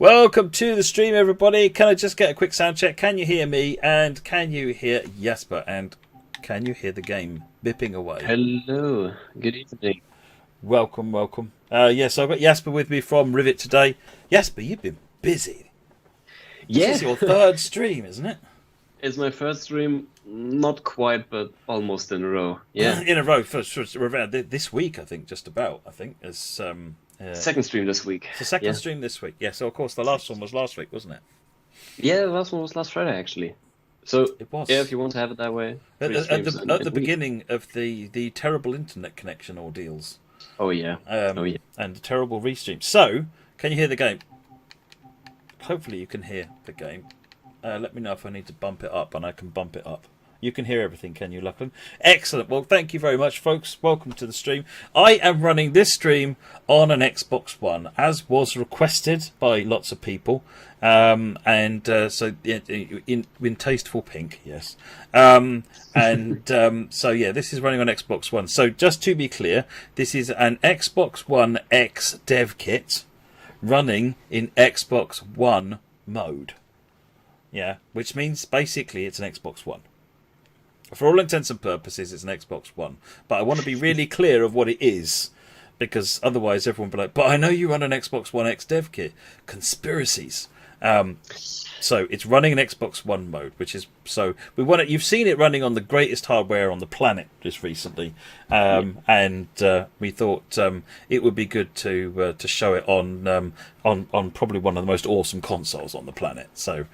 Welcome to the stream, everybody. Can I just get a quick sound check? Can you hear me? And can you hear Jasper? And can you hear the game bipping away? Hello, good evening. Welcome, welcome. Yes, I've got Jasper with me from Rivet today. Jasper, you've been busy. This is your third stream, isn't it? It's my first stream, not quite, but almost in a row. Yeah, In a row for this week, I think, just about. I think it's second stream this week. the second Yeah. stream this week. Yeah, so of course the last one was last week, wasn't it? Yeah, the last one was last Friday actually. So It was. yeah, if you want to have it that way. At, three at streams the in at a the week. beginning of the terrible internet connection ordeals. Oh yeah. Oh yeah. And the terrible restream. So, can you hear the game? Hopefully you can hear the game. Let me know if I need to bump it up, and I can bump it up. You can hear everything, can you, Lachlan? Excellent. Well, thank you very much, folks. Welcome to the stream. I am running this stream on an Xbox One, as was requested by lots of people. So in tasteful pink, yes. So yeah, this is running on Xbox One. So just to be clear, this is an Xbox One X dev kit running in Xbox One mode. Yeah, which means basically it's an Xbox One. For all intents and purposes, it's an Xbox One. But I want to be really clear of what it is, because otherwise everyone will be like, but I know you run an Xbox One X dev kit. Conspiracies. So it's running in Xbox One mode, which is so we want it. You've seen it running on the greatest hardware on the planet just recently, and we thought it would be good to show it on probably one of the most awesome consoles on the planet. So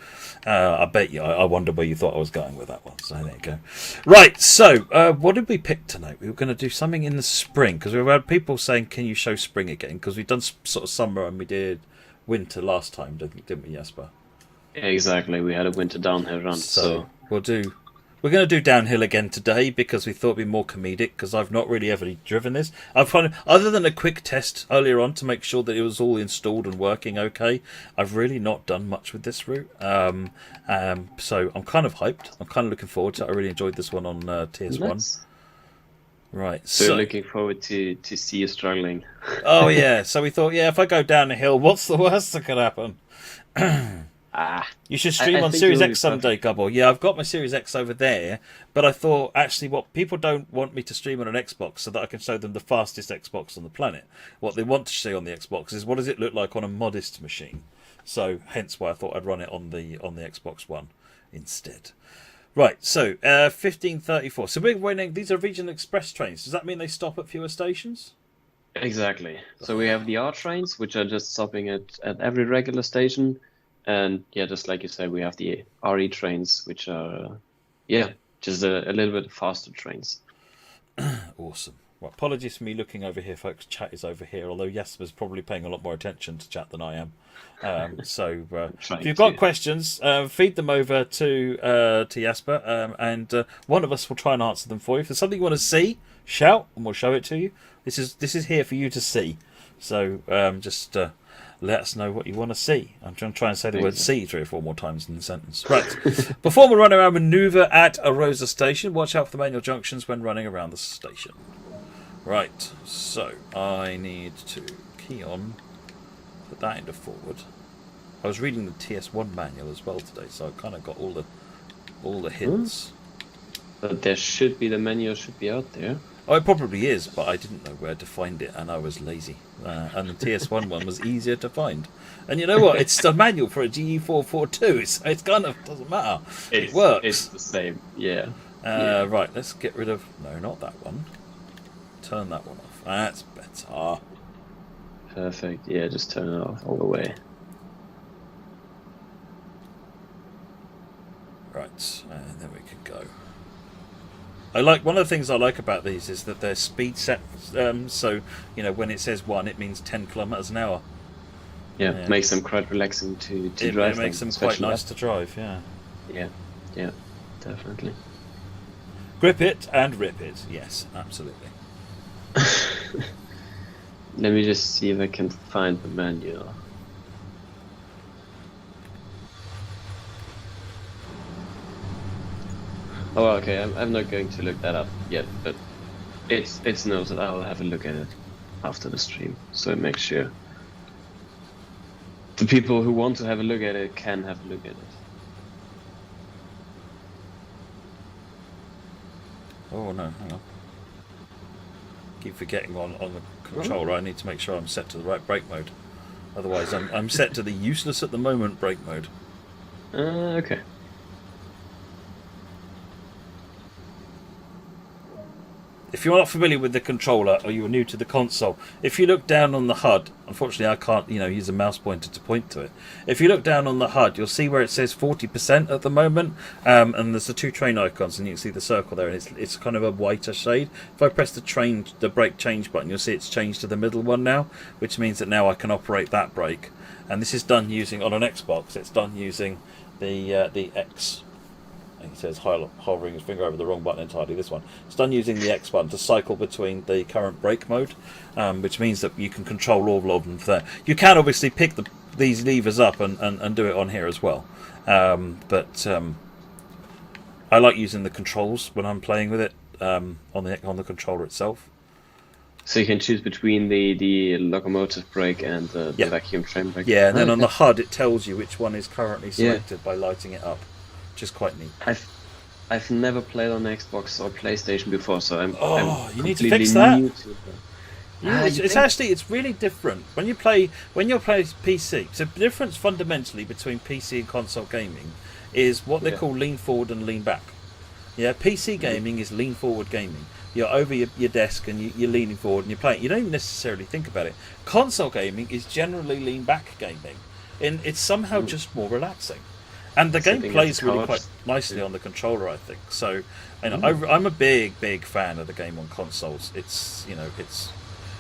I bet you, I wonder where you thought I was going with that one. So there you go. Right. So what did we pick tonight? We were going to do something in the spring because we've had people saying, "Can you show spring again?" Because we've done sort of summer and we did winter last time, didn't we, Jasper? Yeah, exactly. We had a winter downhill run, so we're going to do downhill again today because we thought it'd be more comedic, because I've not really ever driven this. I've found, other than a quick test earlier on to make sure that it was all installed and working okay, I've really not done much with this route. So I'm kind of hyped. I'm kind of looking forward to it. I really enjoyed this one on TS1. Nice. Right. So looking forward to see you struggling. Oh yeah. So we thought, yeah, if I go down the hill, what's the worst that could happen? You should stream on Series X someday, Gubble. Yeah, I've got my Series X over there, but I thought actually what people don't want me to stream on an Xbox so that I can show them the fastest Xbox on the planet. What they want to see on the Xbox is what does it look like on a modest machine. So hence why I thought I'd run it on the Xbox One instead. Right, so 1534. So we're running. These are regional express trains. Does that mean they stop at fewer stations? Exactly. So we have the R trains, which are just stopping at every regular station. And yeah, just like you said, we have the RE trains, which are, just a little bit faster trains. Awesome. Well, apologies for me looking over here, folks. Chat is over here, although Jasper's probably paying a lot more attention to chat than I am. If you've got questions, feed them over to Jasper, and one of us will try and answer them for you. If there's something you want to see, shout, and we'll show it to you. This is here for you to see. So just let us know what you want to see. I'm trying to say the word "see" 3 or 4 more times in the sentence. Right. Before we run around maneuver at Arosa Station, watch out for the manual junctions when running around the station. Right. So I need to key on, put that into forward. I was reading the TS1 manual as well today, so I kind of got all the hints. But the manual should be out there. Oh, it probably is, but I didn't know where to find it, and I was lazy. And the TS1 one was easier to find. And you know what? It's a manual for a GE442, so it's kind of doesn't matter. It works. It's the same, yeah. Right, let's get rid of... No, not that one. Turn that one off. That's better. Perfect, yeah, just turn it off all the way. Right, and then we can go. I like one of the things I like about these is that they're speed set. So when it says 1, it means 10 kilometers an hour. Yeah, makes them quite relaxing to drive. It makes them quite nice to drive. Yeah. Yeah, definitely. Grip it and rip it. Yes, absolutely. Let me just see if I can find the manual. Oh, okay. I'm not going to look that up yet, but it's noted. I'll have a look at it after the stream, so I make sure. the people who want to have a look at it can have a look at it. Oh no, hang on. Keep forgetting on the controller. I need to make sure I'm set to the right brake mode. Otherwise, I'm set to the useless at the moment brake mode. Okay. If you're not familiar with the controller or you're new to the console, if you look down on the HUD, unfortunately I can't, use a mouse pointer to point to it. If you look down on the HUD, you'll see where it says 40% at the moment, and there's the two train icons, and you can see the circle there, and it's kind of a whiter shade. If I press the brake change button, you'll see it's changed to the middle one now, which means that now I can operate that brake. And this is done using, on an Xbox, it's done using the X. He says hovering his finger over the wrong button entirely. This one. It's done using the X button to cycle between the current brake mode, which means that you can control all of them there. You can obviously pick these levers up and do it on here as well. But I like using the controls when I'm playing with it on the controller itself. So you can choose between the locomotive brake and the vacuum train brake. Yeah, and then on the HUD it tells you which one is currently selected by lighting it up. Which is quite neat. I've never played on Xbox or PlayStation before, so I'm you need to fix that. It's really different when you play PC. So the difference fundamentally between PC and console gaming is what they call lean forward and lean back. Yeah, PC gaming is lean forward gaming. You're over your desk and you're leaning forward and you're playing. You don't even necessarily think about it. Console gaming is generally lean back gaming, and it's somehow just more relaxing. And the game plays really quite nicely on the controller, I think. So, I'm a big fan of the game on consoles.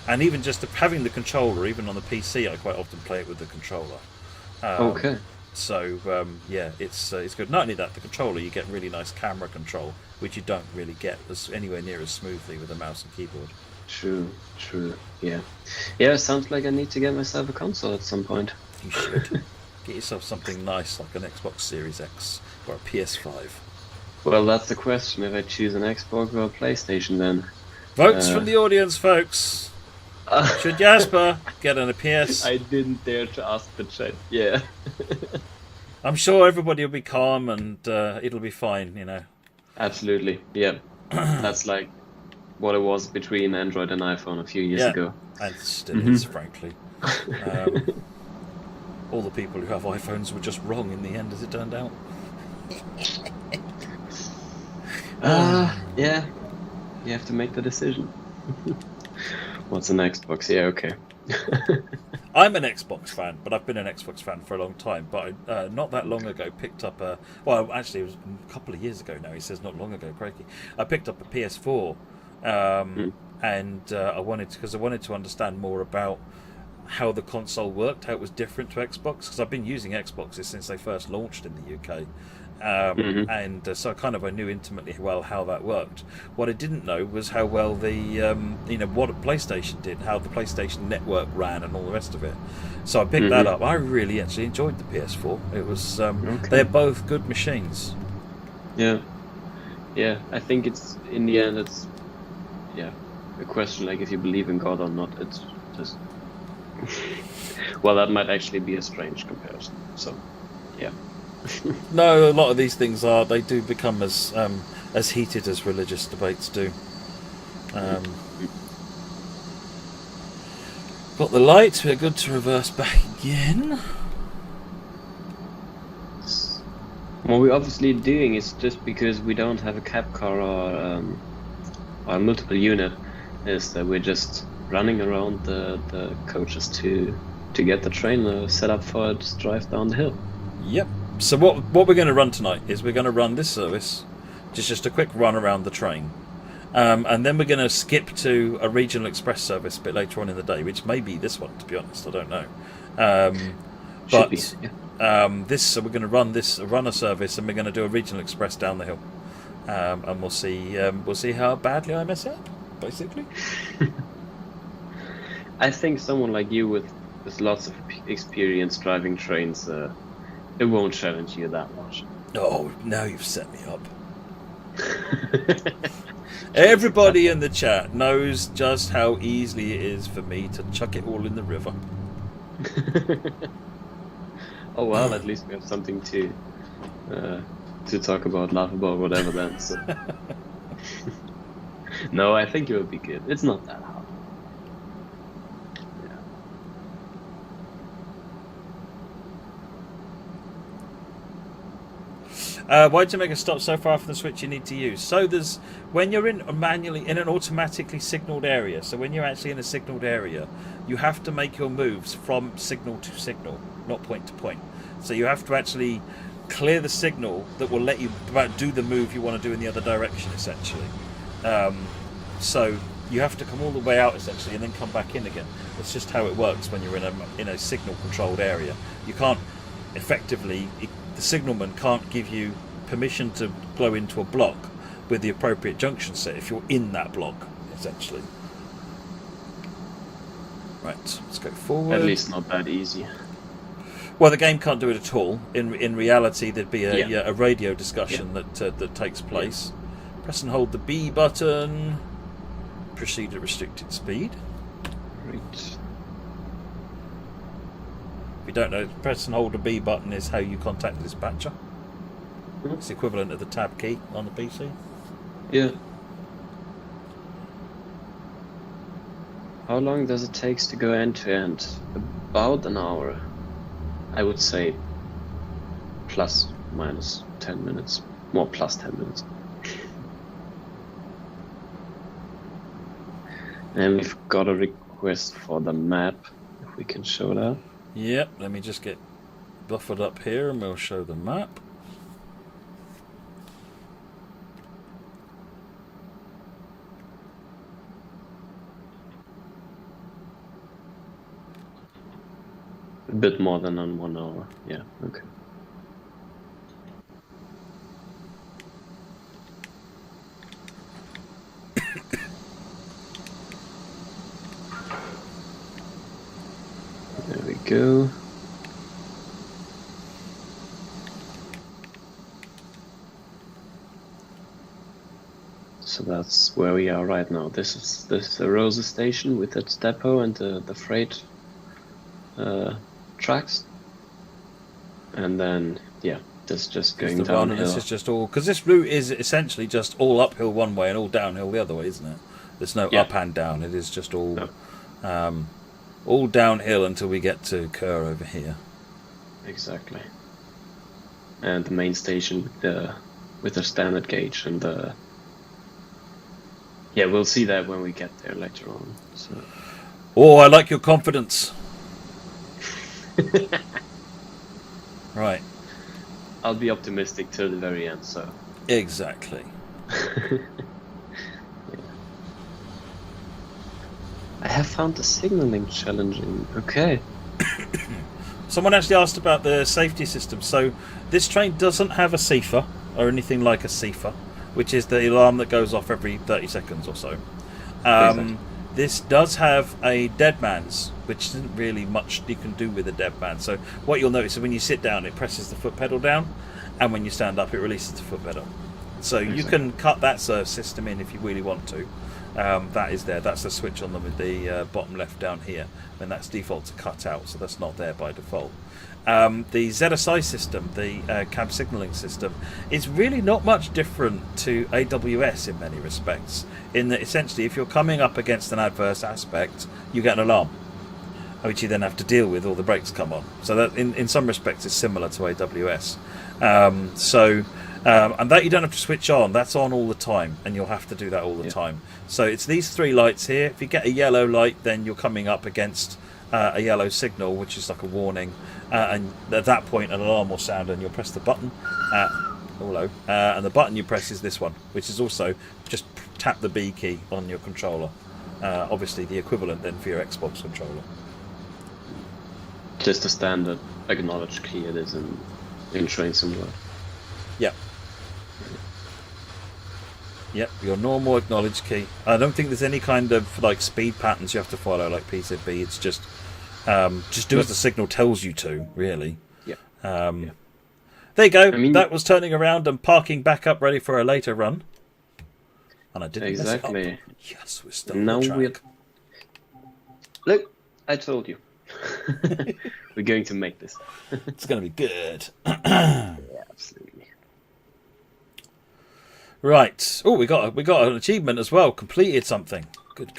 And even just having the controller, even on the PC, I quite often play it with the controller. Okay. So, it's good. Not only that, the controller, you get really nice camera control, which you don't really get anywhere near as smoothly with a mouse and keyboard. True. Yeah. Yeah, it sounds like I need to get myself a console at some point. You should. Get yourself something nice like an Xbox Series X or a PS5. Well, that's the question. If I choose an Xbox or a PlayStation, then votes from the audience, folks. Should Jasper get on a PS? I didn't dare to ask the chat. Yeah. I'm sure everybody will be calm and it'll be fine. Absolutely. Yeah. That's like what it was between Android and iPhone a few years ago. And still is, frankly. All the people who have iPhones were just wrong in the end, as it turned out. Yeah. You have to make the decision. What's an Xbox? Yeah, okay. I'm an Xbox fan, but I've been an Xbox fan for a long time. But I, not that long ago, picked up a... Well, actually, it was a couple of years ago now. He says not long ago, crikey. I picked up a PS4, and I wanted to understand more about how the console worked, how it was different to Xbox, because I've been using Xboxes since they first launched in the UK, and so I knew intimately well how that worked. What I didn't know was how well the what a PlayStation did, how the PlayStation network ran, and all the rest of it. So I picked that up. I really actually enjoyed the PS4. It was they're both good machines. Yeah. I think it's in the end it's a question like if you believe in God or not. It's just well, that might actually be a strange comparison. So, yeah. No, a lot of these things they do become as heated as religious debates do. Got the light. We're good to reverse back again. What we're obviously doing is just because we don't have a cab car or a multiple unit, is that we're just running around the coaches to get the train set up for its drive down the hill. Yep. So what we're going to run tonight is we're going to run this service, just a quick run around the train, and then we're going to skip to a regional express service a bit later on in the day, which may be this one, to be honest. I don't know. Should be, yeah. So we're going to run a service, and we're going to do a regional express down the hill, and we'll see how badly I mess up, basically. I think someone like you with lots of experience driving trains, it won't challenge you that much. Oh, now you've set me up. Everybody in the chat knows just how easily it is for me to chuck it all in the river. Oh well, at least we have something to talk about, laugh about, whatever then. So. No, I think it will be good. It's not that hard. Why to make a stop so far from the switch you need to use? So there's when you're in manually in an automatically signalled area. So when you're actually in a signalled area, you have to make your moves from signal to signal, not point to point. So you have to actually clear the signal that will let you do the move you want to do in the other direction, essentially. So you have to come all the way out essentially, and then come back in again. That's just how it works when you're in a signal controlled area. You can't effectively. The signalman can't give you permission to blow into a block with the appropriate junction set if you're in that block, essentially. Right, let's go forward. At least not that easy. Well, the game can't do it at all. In reality, there'd be a radio discussion that takes place. Press and hold the B button. Proceed at restricted speed. Right. If you don't know, press and hold the B button is how you contact the dispatcher. It's the equivalent of the tab key on the PC. Yeah. How long does it take to go end to end? About an hour. I would say plus minus 10 minutes. More plus 10 minutes. And we've got a request for the map, if we can show that. Yep, let me just get buffered up here and we'll show the map. A bit more than on 1 hour, yeah, okay. There we go. So that's where we are right now. This is the Arosa station with its depot and the freight tracks. And then, yeah, this just going downhill. This is just all, because this route is essentially just all uphill one way and all downhill the other way, isn't it? There's no up and down. It is just all all downhill until we get to Kerr over here. Exactly. And the main station with the standard gauge and the... Yeah, we'll see that when we get there later on. So. Oh, I like your confidence. Right. I'll be optimistic till the very end, so... Exactly. I have found the signaling challenging. Okay. Someone actually asked about the safety system. So this train doesn't have a CIFA or anything like a CIFA, which is the alarm that goes off every 30 seconds or so. Exactly. This does have a dead man's, which isn't really much you can do with a dead man. So what you'll notice is when you sit down, it presses the foot pedal down, and when you stand up, it releases the foot pedal. So you can cut that system in if you really want to. That is there. That's the switch on the bottom left down here, and that's default to cut out, so that's not there by default. The ZSI system, the cab signalling system, is really not much different to AWS in many respects, in that essentially if you're coming up against an adverse aspect, you get an alarm, which you then have to deal with, or the brakes come on. So that in some respects is similar to AWS. And that you don't have to switch on, that's on all the time, and you'll have to do that all the time. So it's these three lights here. If you get a yellow light, then you're coming up against a yellow signal, which is like a warning, and at that point an alarm will sound and you'll press the button. And the button you press is this one, which is also just tap the B key on your controller. Obviously the equivalent then for your Xbox controller. Just a standard acknowledge key it is in Train Simulator. Yep. Yep, your normal acknowledge key. I don't think there's any kind of like speed patterns you have to follow like PZB. It's just do as the signal tells you to, really. Yeah. There you go. That was turning around and parking back up, ready for a later run. And I didn't mess it up. Yes, we're still on the track. Look, I told you. We're going to make this. It's going to be good. Yeah, absolutely. Right. Oh, we got an achievement as well. Completed something. Good.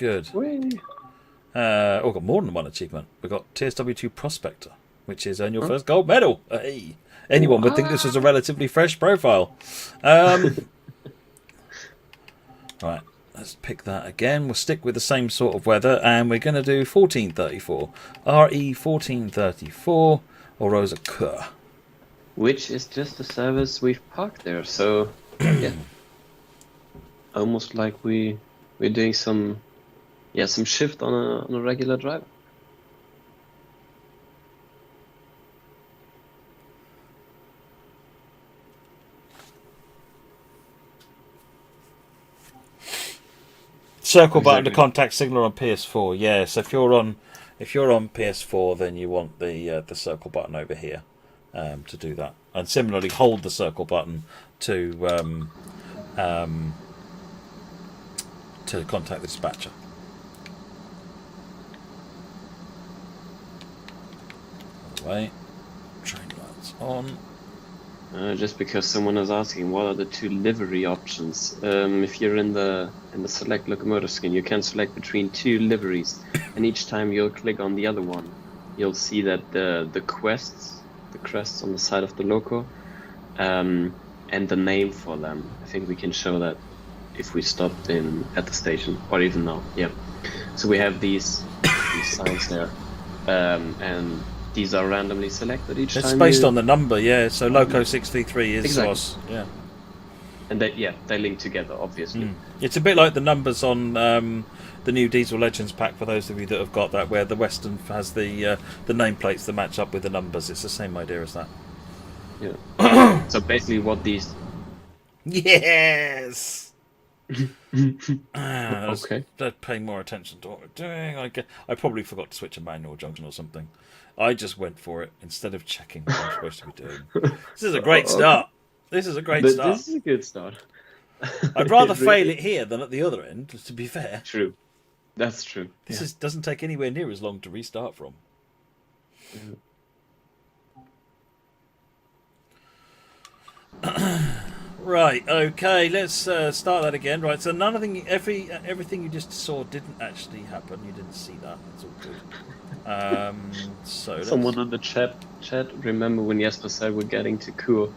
Got more than one achievement. We got TSW2 Prospector, which is earn your first gold medal. Hey. Anyone would think this was a relatively fresh profile. Right. Let's pick that again. We'll stick with the same sort of weather, and we're going to do 1434. RE 1434 or Rosa Kur. Which is just the service we've parked there, so yeah. Almost like we're doing some shift on a regular driver. Circle button to contact signal on PS4. Yeah, so if you're on PS4, then you want the circle button over here to do that. And similarly, hold the circle button to contact the dispatcher. Wait, train lights on. Just because someone is asking, what are the two livery options? If you're in the select locomotive skin, you can select between two liveries, and each time you'll click on the other one, you'll see that the crests on the side of the loco, and the name for them. I think we can show that if we stopped at the station, or even now. Yeah. So we have these signs there, and these are randomly selected each time. It's based on the number, yeah. So Loco 633 is exactly. SOS, yeah. And they link together, obviously. It's a bit like the numbers on the new Diesel Legends pack, for those of you that have got that, where the Western has the nameplates that match up with the numbers. It's the same idea as that. Yeah. So basically what these... Yes! Okay. They're paying more attention to what we're doing. I probably forgot to switch a manual junction or something. I just went for it instead of checking what I'm supposed to be doing. This is a great start. This is a great start. This is a good start. I'd rather fail it here than at the other end, to be fair. True. That's true. This doesn't take anywhere near as long to restart from. Right, okay, let's start that again. Right, so everything you just saw didn't actually happen. You didn't see that. It's all good. So someone on the chat. Remember when Jasper said we're getting to Kur?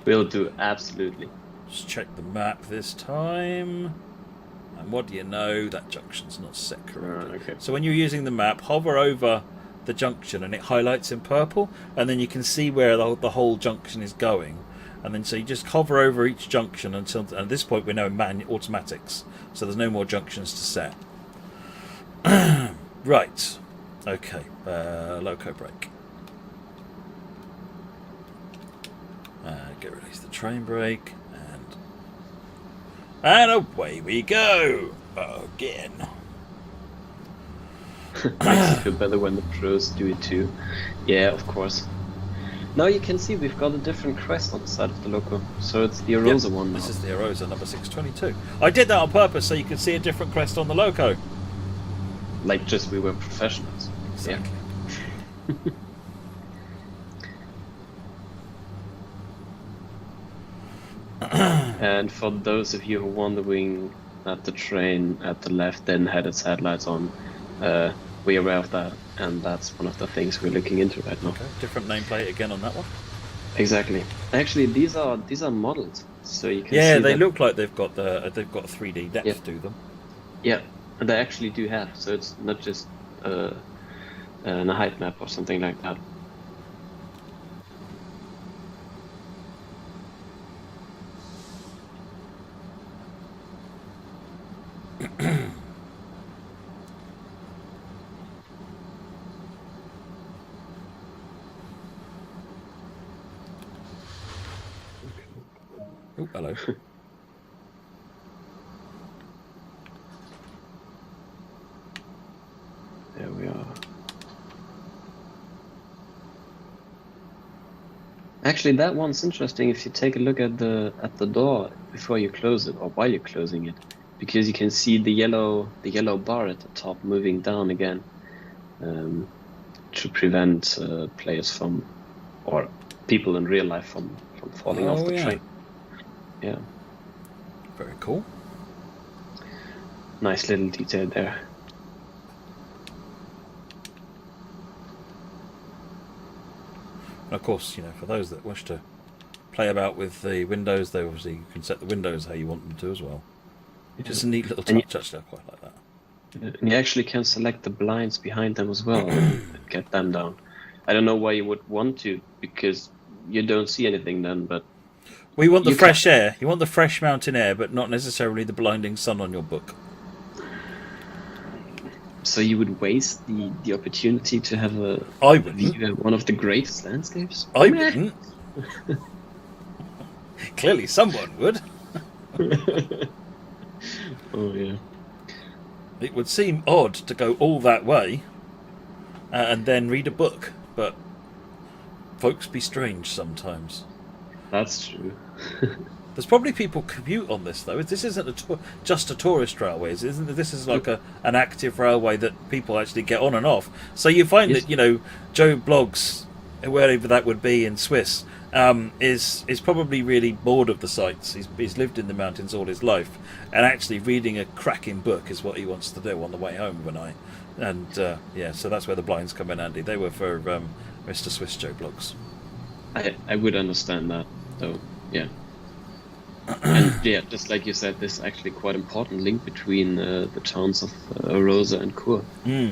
Will do, absolutely. Just check the map this time. And what do you know? That junction's not set correctly. Okay. So when you're using the map, hover over the junction and it highlights in purple, and then you can see where the whole junction is going. And then so you just hover over each junction until at this point we're now in automatics, so there's no more junctions to set. Right. Okay. Loco brake. Get release the train brake, and away we go again. Makes it feel better when the pros do it too. Yeah, of course. Now you can see we've got a different crest on the side of the loco, so it's the Arosa one now. This is the Arosa number 622. I did that on purpose so you could see a different crest on the loco. Like just we were professionals. Exactly. Yeah. And for those of you who are wondering that the train at the left then had its headlights on, we're aware of that, and that's one of the things we're looking into right now. Okay. Different nameplate again on that one. Exactly. Actually, these are modeled, so you can. Yeah, see they that. look like they've got a 3D depth to them. Yeah, and they actually do have. So it's not just a height map or something like that. Oh, hello. There we are. Actually, that one's interesting. If you take a look at the door before you close it, or while you're closing it, because you can see the yellow bar at the top moving down again, to prevent players from, or people in real life from falling off the train. Yeah. Very cool. Nice little detail there. And of course, for those that wish to play about with the windows, they obviously you can set the windows how you want them to as well. Just a neat little touch. Actually, I quite like that. And you actually can select the blinds behind them as well and get them down. I don't know why you would want to, because you don't see anything then, but... We want the fresh air. You want the fresh mountain air, but not necessarily the blinding sun on your book. So you would waste the opportunity to have one of the greatest landscapes? I wouldn't. Clearly someone would. Oh, yeah. It would seem odd to go all that way and then read a book, but folks be strange sometimes. That's true. There's probably people commute on this, though. This isn't just a tourist railway, isn't it? This is like an active railway that people actually get on and off. So you find that, Joe Bloggs, wherever that would be in Swiss, is probably really bored of the sights. He's lived in the mountains all his life, and actually reading a cracking book is what he wants to do on the way home overnight. And so that's where the blinds come in handy. They were for Mr. Swiss Joe Bloggs. I would understand that, though. Yeah. And just like you said, there's actually quite important link between the towns of Arosa and Chur.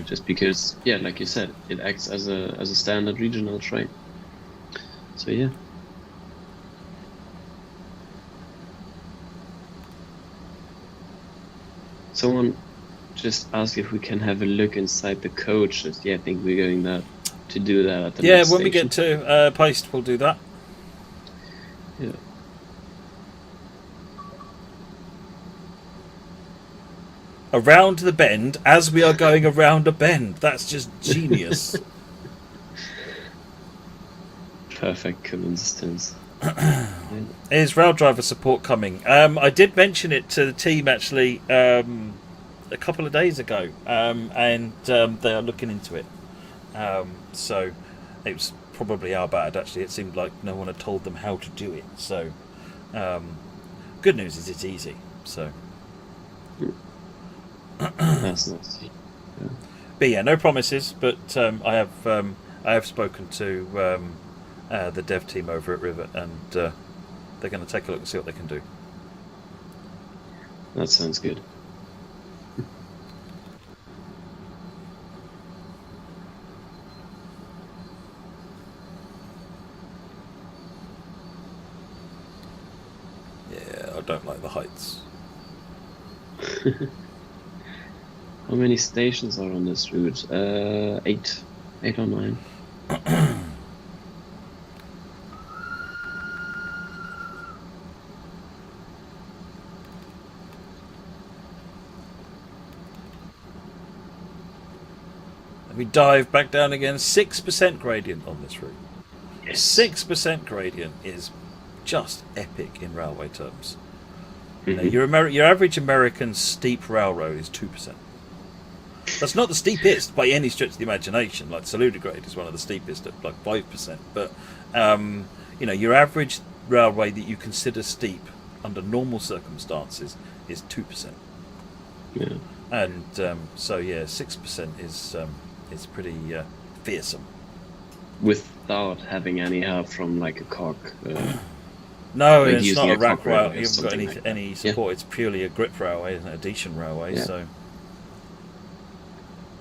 Just because, like you said, it acts as a standard regional train. So yeah. Someone just asked if we can have a look inside the coaches. Yeah, I think we're going to do that at the next when station. we get to Paste, we'll do that. Yeah. Around the bend as we are going around a bend. That's just genius. Perfect coincidence. Is rail driver support coming? I did mention it to the team actually a couple of days ago, and they are looking into it. So it was probably our bad, actually. It seemed like no one had told them how to do it. So good news is it's easy. So that's nice. Yeah. But yeah, no promises. But I have spoken to the dev team over at Rivet, and they're going to take a look and see what they can do. That sounds good. Yeah, I don't like the heights. How many stations are on this route? 8 or 9. We dive back down again. 6% gradient on this route. Yes. 6% gradient is just epic in railway terms. Your average American steep railroad is 2%. That's not the steepest by any stretch of the imagination. Like Saludigrade is one of the steepest at like 5%. But your average railway that you consider steep under normal circumstances is 2%. Yeah. And 6% is pretty fearsome. Without having any help from like a cock. No, like it's not a rack rail. You you haven't got any support. It's purely a grip railway, isn't it? A decent railway. Yeah. So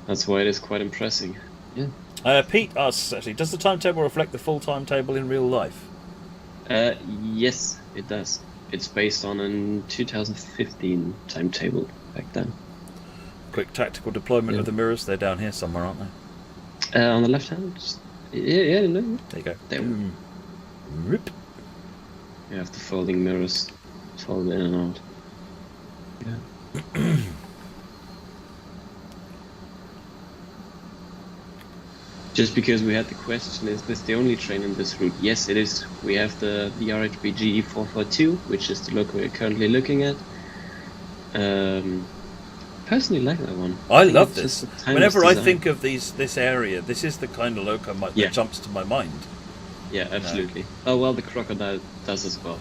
that's why it is quite impressive. Yeah. Pete asks, actually, does the timetable reflect the full timetable in real life? Yes, it does. It's based on a 2015 timetable back then. Quick tactical deployment of the mirrors. They're down here somewhere, aren't they? On the left hand. Yeah. No. There you go. There. Rip. You have the folding mirrors, fold in and out. Yeah. Just because we had the question, is this the only train in this route? Yes, it is. We have the RHBG 442, which is the loco we're currently looking at. Personally like that one. I think love it's this. just a timeless Whenever I design. think of this area, this is the kind of loco Yeah. that jumps to my mind. Yeah, absolutely. Oh well, the crocodile does as well.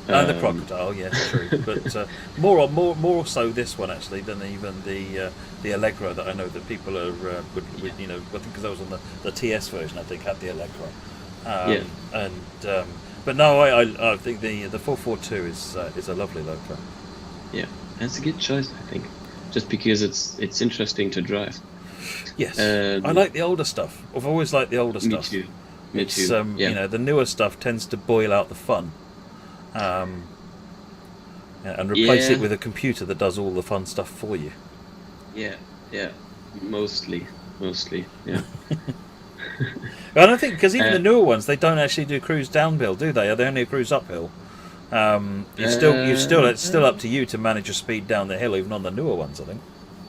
And the Um, crocodile, yes, true. But more so this one actually than even the Allegro that I know that people are would you know, I think because I was on the TS version, I think had the Allegro. Yeah. And but no, I think the 442 is a lovely loco. Yeah, that's a good choice, I think. Just because it's interesting to drive. Yes, Um, I like the older stuff. I've always liked the older Me stuff. too. Me It's too. Yeah. you know, the newer stuff tends to boil out the fun. Um, yeah, and replace it Yeah. with a computer that does all the fun stuff for you. Yeah. Yeah. Mostly. Yeah. And I think because even Uh, the newer ones, they don't actually do cruise downhill, do they? They only cruise uphill. It's still up to you to manage your speed down the hill, even on the newer ones. I think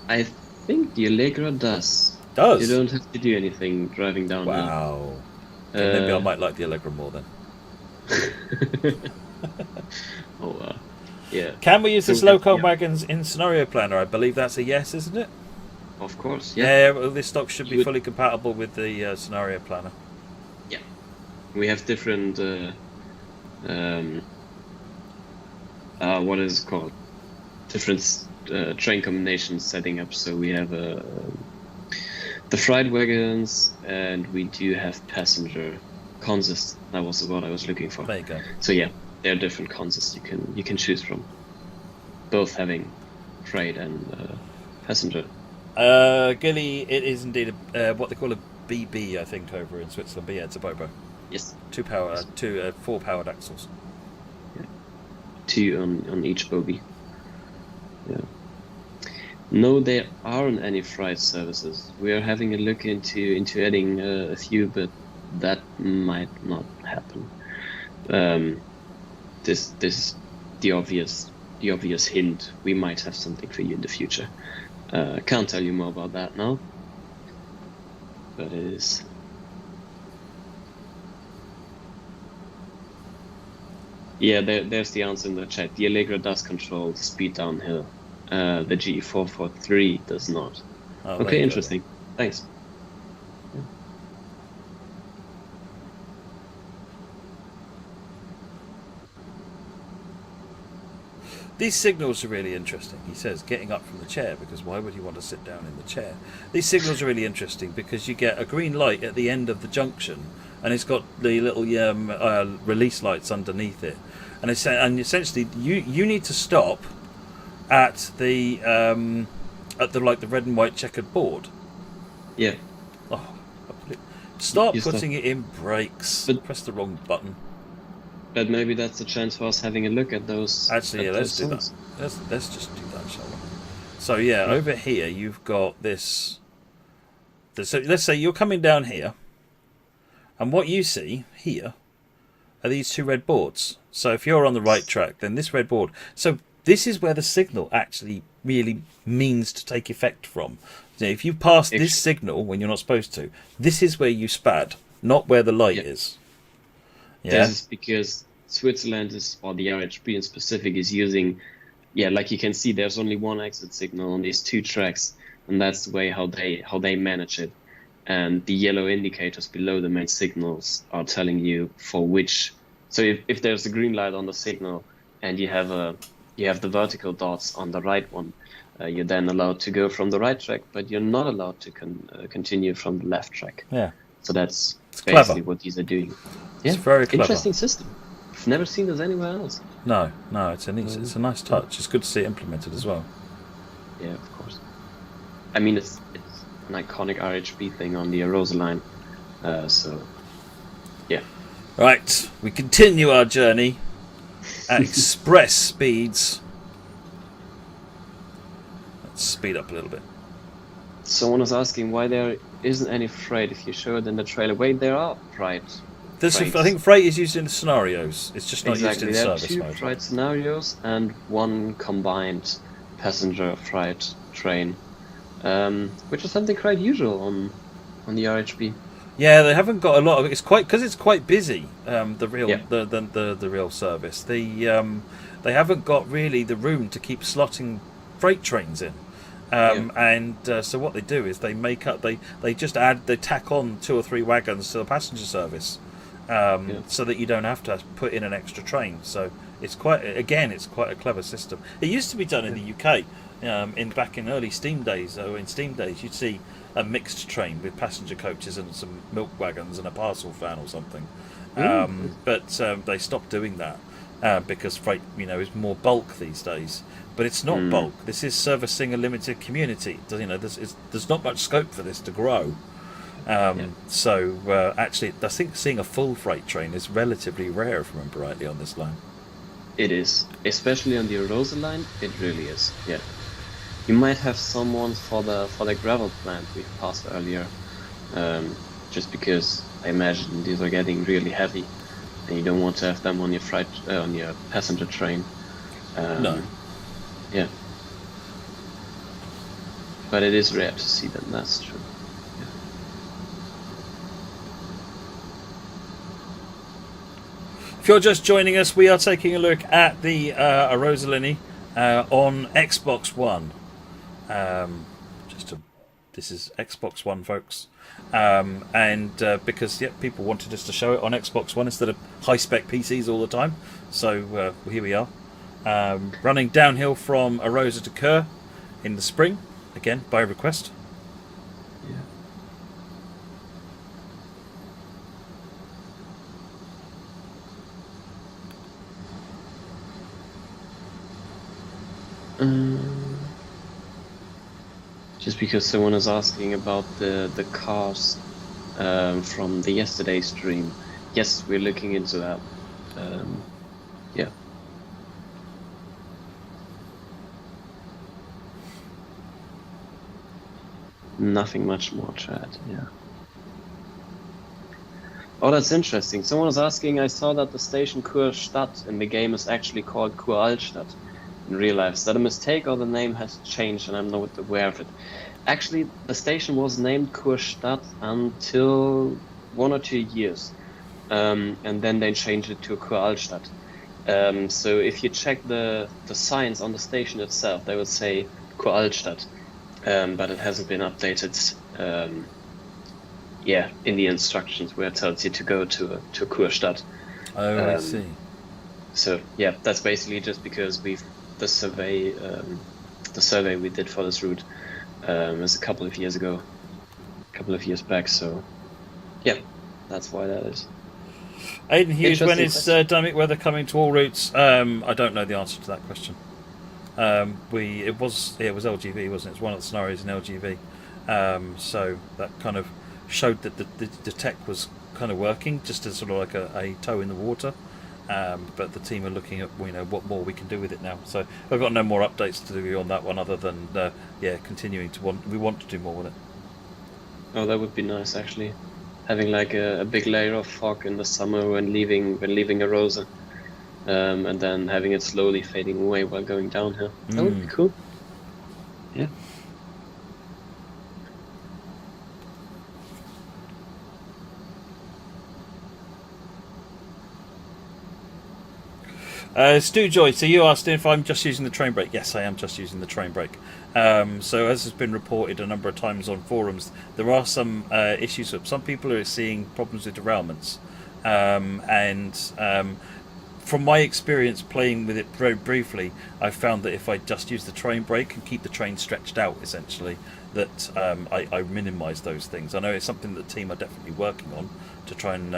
I think the Allegro does. You does. don't have to do anything driving downhill. Wow. Okay, maybe I Uh, might like the Allegro more then. oh, yeah. Can we use So this we have- loco yeah. wagons in Scenario Planner? I believe that's a yes, isn't it? Of course. Yeah. Yeah. Well, this stock should You be would- fully compatible with the Scenario Planner. Yeah. We have different. What is it called? Different train combinations setting up. So we have the freight wagons, and we do have passenger consists. That was what I was looking for. There you go. So yeah, there are different consists you can choose from, both having freight and passenger. Gilly, it is indeed what they call a BB, I think, over in Switzerland. But yeah, it's a Bobo. Yes, 4 powered axles. two on each bogey. Yeah. No, there aren't any freight services. We are having a look into adding a few, but that might not happen. This is the obvious hint. We might have something for you in the future. Can't tell you more about that now, but it is. Yeah, there's the answer in the chat. The Allegro does control speed downhill. The GE443 does not. Oh, there you Okay, go. interesting. Thanks. These signals are really interesting. He says, getting up from the chair, because why would you want to sit down in the chair? These signals are really interesting because you get a green light at the end of the junction, and it's got the little release lights underneath it, and essentially you need to stop at the like the red and white checkered board. Yeah. Oh, start You stop. putting it in brakes. But- Press the wrong button. But maybe that's a chance for us having a look at those. Actually, yeah, at let's those do that. songs. Let's just do that, shall we? So yeah, over here you've got this. So let's say you're coming down here, and what you see here are these two red boards. So if you're on the right track, then this red board. So this is where the signal actually really means to take effect from. So if you pass this signal when you're not supposed to, this is where you spad, not where the light Yeah. is. Yeah. This is because Switzerland or the RHB in specific is using, like you can see, there's only one exit signal on these two tracks, and that's the way how they manage it. And the yellow indicators below the main signals are telling you for which. So if there's a green light on the signal, and you have the vertical dots on the right one, you're then allowed to go from the right track, but you're not allowed to continue from the left track. Yeah. So that's clever. basically what these are doing. It's very clever. Interesting system. I've never seen this anywhere else. No, it's a nice touch. It's good to see it implemented as well. Yeah, of course. I mean, it's an iconic RHB thing on the Arosalinie. So, yeah. Right, we continue our journey at express speeds. Let's speed up a little bit. Someone was asking why there isn't any freight if you show it in the trailer. Wait, there are freight. I think freight is used in scenarios. It's just not Exactly. used in There are service two mode. freight scenarios and one combined passenger freight train, which is something quite usual on the RHB. Yeah, they haven't got a lot of. It's quite busy. The real Yeah. the real service. The they haven't got really the room to keep slotting freight trains in. And so what they do is they tack on 2 or 3 wagons to the passenger service, so that you don't have to put in an extra train. So it's quite a clever system. It used to be done in the UK, back in early steam days. So in steam days, you'd see a mixed train with passenger coaches and some milk wagons and a parcel van or something. But they stopped doing that because freight, is more bulk these days. But it's not bulk. This is servicing a limited community. There's not much scope for this to grow. So actually, I think seeing a full freight train is relatively rare, if I remember rightly, on this line. It is, especially on the Arosalinie. It really is. Yeah, you might have someone for the gravel plant we passed earlier, just because I imagine these are getting really heavy, and you don't want to have them on your passenger train. No. Yeah. But it is rare to see them, that's true. Yeah. If you're just joining us, we are taking a look at the Arosalinie on Xbox One. This is Xbox One, folks. Because people wanted us to show it on Xbox One instead of high-spec PCs all the time. So here we are. Running downhill from Arosa to Kerr in the spring, again by request. Just because someone is asking about the cars from the yesterday stream. Yes, we're looking into that. Yeah. Nothing much more to add, yeah. Oh, that's interesting. Someone was asking, I saw that the station Kurstadt in the game is actually called Kuralstadt in real life. Is that a mistake or the name has changed and I'm not aware of it? Actually, the station was named Kurstadt until 1 or 2 years. And then they changed it to Kuralstadt. So if you check the signs on the station itself, they would say Kuralstadt. But it hasn't been updated in the instructions where it tells you to go to Kurstadt. Oh, I see. So yeah, that's basically just because the survey we did for this route was a couple of years back. So yeah, that's why that is. Aidan Hughes, when is dynamic weather coming to all routes? I don't know the answer to that question. It was LGV, wasn't it? It's one of the scenarios in LGV. So that kind of showed that the tech was kind of working, just as sort of like a toe in the water. But the team are looking at what more we can do with it now. So I've got no more updates to do on that one, other than continuing to want to do more with it. Oh, that would be nice actually, having like a big layer of fog in the summer when leaving Arosa. And then having it slowly fading away while going downhill. That would be cool. Yeah. Stu Joy, so you asked if I'm just using the train brake. Yes, I am just using the train brake. So as has been reported a number of times on forums, there are some issues with some people are seeing problems with derailments. From my experience playing with it very briefly, I found that if I just use the train brake and keep the train stretched out, essentially, that I minimise those things. I know it's something that the team are definitely working on to try and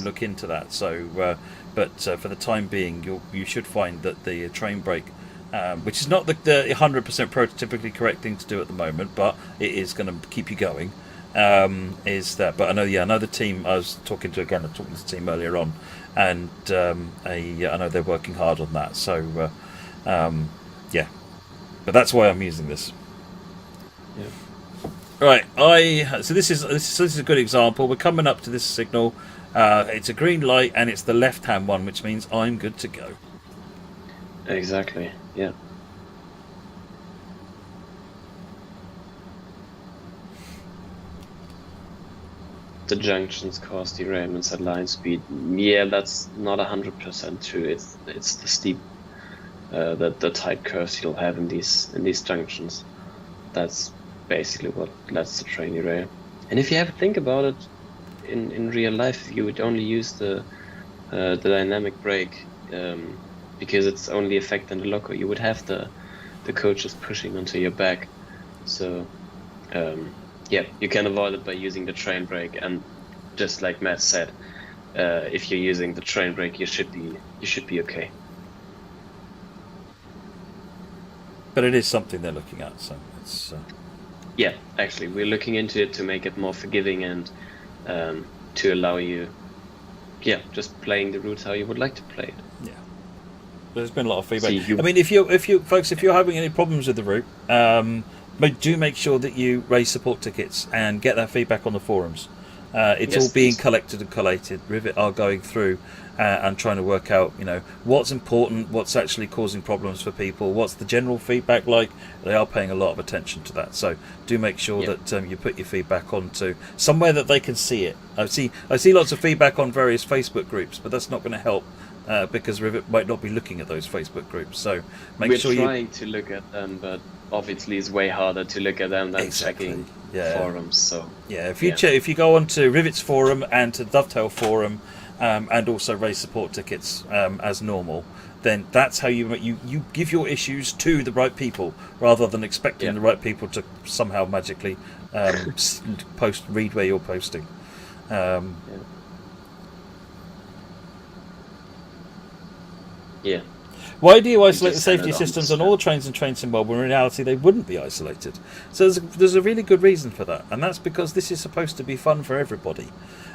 look into that. So, but for the time being, you should find that the train brake, which is not the 100% prototypically correct thing to do at the moment, but it is going to keep you going. Is that? But I know the team. I was talking to the team earlier on. And I know they're working hard on that. So, but that's why I'm using this. Yeah. Right. So this is a good example. We're coming up to this signal. It's a green light, and it's the left-hand one, which means I'm good to go. Exactly. Yeah. The junctions cause derailments at line speed. Yeah, that's not 100% true. It's the steep the tight curves you'll have in these junctions. That's basically what lets the train derail. And if you have to think about it, in real life, you would only use the dynamic brake because it's only affecting the loco. You would have the coaches pushing onto your back. So yeah, you can avoid it by using the train brake. And just like Matt said, if you're using the train brake, you should be okay. But it is something they're looking at, so it's. Yeah, actually, we're looking into it to make it more forgiving and to allow you, just playing the routes how you would like to play it. Yeah, there's been a lot of feedback. I mean, if you're having any problems with the route, do make sure that you raise support tickets and get that feedback on the forums. It's all being collected and collated. Rivet are going through and trying to work out, what's important, what's actually causing problems for people, what's the general feedback like. They are paying a lot of attention to that. So do make sure that you put your feedback onto somewhere that they can see it. I see lots of feedback on various Facebook groups, but that's not going to help because Rivet might not be looking at those Facebook groups. So we're trying to look at them, but obviously it's way harder to look at them than checking forums. So if you go onto Rivet's forum and to Dovetail forum and also raise support tickets as normal, then that's how you give your issues to the right people rather than expecting the right people to somehow magically read where you're posting. Why do you isolate the safety systems on all trains and train sim when in reality they wouldn't be isolated? So there's a really good reason for that, and that's because this is supposed to be fun for everybody.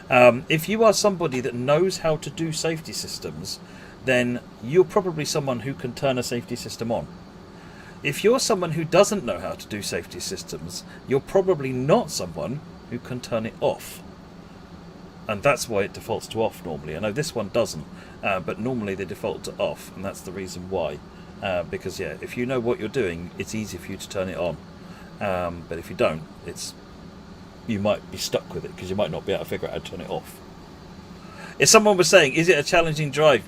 If you are somebody that knows how to do safety systems, then you're probably someone who can turn a safety system on. If you're someone who doesn't know how to do safety systems, you're probably not someone who can turn it off. And that's why it defaults to off normally. I know this one doesn't, but normally they default to off, and that's the reason why. Because if you know what you're doing, it's easy for you to turn it on. But if you don't, you might be stuck with it because you might not be able to figure out how to turn it off. If someone was saying, is it a challenging drive?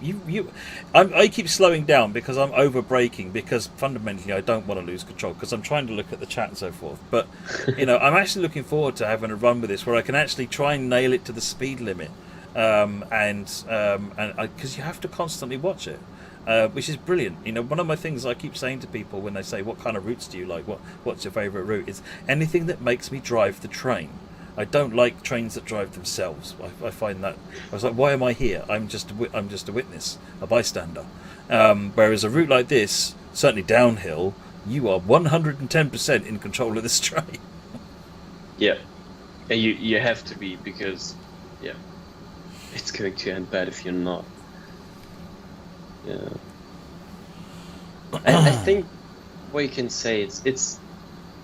I keep slowing down because I'm over braking, because fundamentally I don't want to lose control because I'm trying to look at the chat and so forth. But I'm actually looking forward to having a run with this where I can actually try and nail it to the speed limit, and because you have to constantly watch it, which is brilliant. One of my things I keep saying to people when they say, what kind of routes do you like? What's your favourite route? Is anything that makes me drive the train. I don't like trains that drive themselves. I find that I was like, why am I here? I'm just a witness, a bystander. Whereas a route like this, certainly downhill, you are 110% in control of this train. Yeah, and you have to be, because it's going to end bad if you're not. Yeah, I think what you can say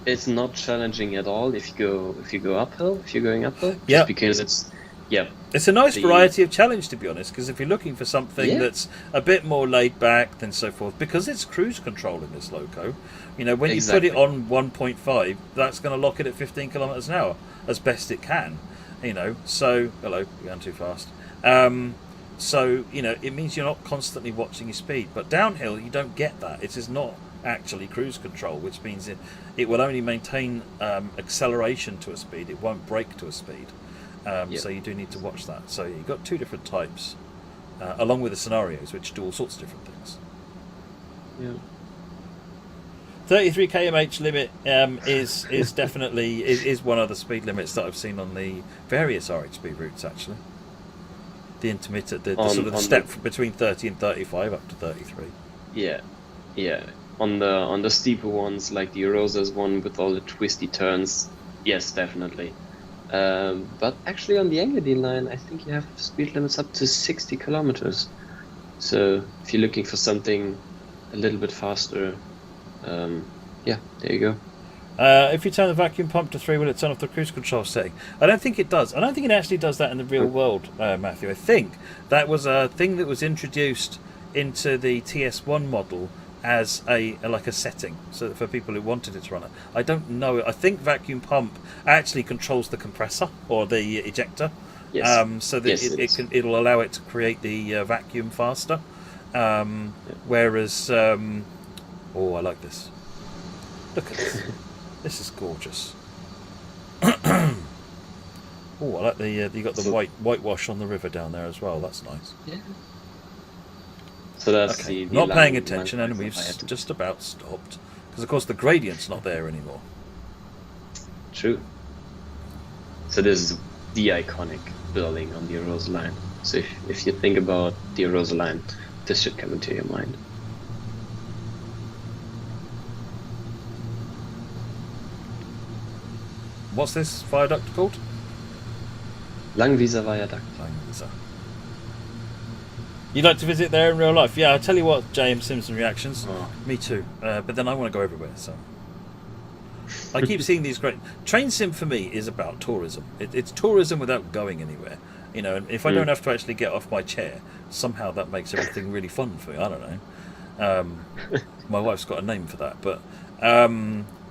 it's not challenging at all if you go uphill, if you're going uphill. Yeah. Because it's a nice variety of challenge, to be honest, because if you're looking for something that's a bit more laid back than so forth, because it's cruise control in this loco, when you put it on 1.5, that's going to lock it at 15 kilometers an hour as best it can. So hello, you're going too fast. So it means you're not constantly watching your speed, but downhill you don't get that. It is not actually cruise control, which means it will only maintain acceleration to a speed. It won't brake to a speed. So you do need to watch that. So you've got two different types, along with the scenarios, which do all sorts of different things. Yeah. 33 km/h limit is definitely is one of the speed limits that I've seen on the various RHB routes, actually. The intermittent, the sort of the step between 30 and 35 up to 33. Yeah. On the steeper ones, like the Arosas one with all the twisty turns, yes, definitely. But actually on the Engadine line, I think you have speed limits up to 60 kilometers. So if you're looking for something a little bit faster, there you go. If you turn the vacuum pump to 3, will it turn off the cruise control setting? I don't think it does. I don't think it actually does that in the real world, Matthew. I think that was a thing that was introduced into the TS1 model as a setting, so for people who wanted it to run it. I don't know. I think vacuum pump actually controls the compressor or the ejector, Yes. so that it'll allow it to create the vacuum faster. Whereas, oh, I like this. Look at this. This is gorgeous. Oh, I like the you got the whitewash on the river down there as well. That's nice. Yeah. So that's okay. the Not land, paying attention, land and we've just about stopped because, of course, the gradient's not there anymore. True. So this is the iconic building on the Arosalinie. So if you think about the Arosalinie, this should come into your mind. What's this viaduct called? Langwieser Viaduct. Langwieser. You'd like to visit there in real life? Yeah, I'll tell you what, James Simpson reactions. Oh. Me too. But then I want to go everywhere, so... I keep seeing these great... Train sim for me is about tourism. It's tourism without going anywhere. You know, and if I don't have to actually get off my chair, somehow that makes everything really fun for me. I don't know. My wife's got a name for that, but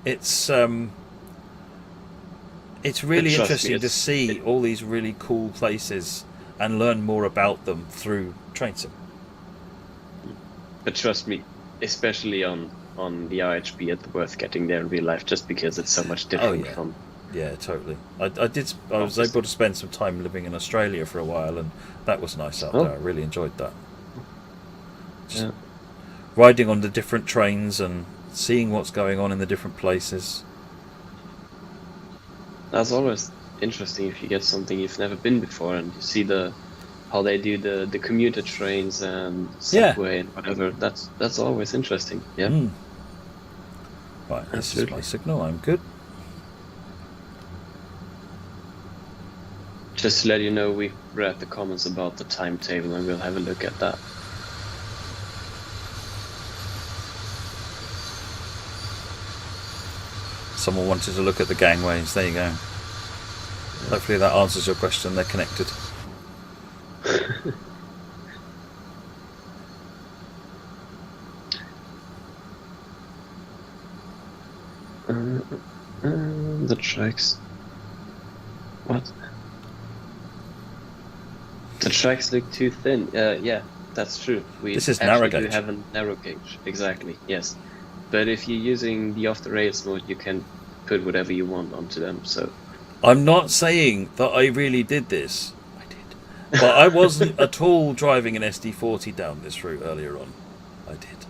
it's really interesting to see all these really cool places and learn more about them through train sim. But trust me, especially on the RHB, it's worth getting there in real life just because it's so much different from... Yeah, totally. I was able to spend some time living in Australia for a while, and that was nice out there. I really enjoyed that. Just riding on the different trains and seeing what's going on in the different places. That's always interesting if you get something you've never been before and you see how they do the commuter trains and subway and whatever. That's always interesting. Yeah. Right, this is my signal. I'm good. Just to let you know, we've read the comments about the timetable and we'll have a look at that. Someone wanted to look at the gangways. There you go. Hopefully that answers your question. They're connected. The tracks. What? The tracks look too thin. Yeah, that's true. This is narrow gauge. We have a narrow gauge. Exactly. Yes. But if you're using the off the rails mode, you can put whatever you want onto them. So I'm not saying that I really did this. I did, but I wasn't at all driving an SD40 down this route earlier on. I did.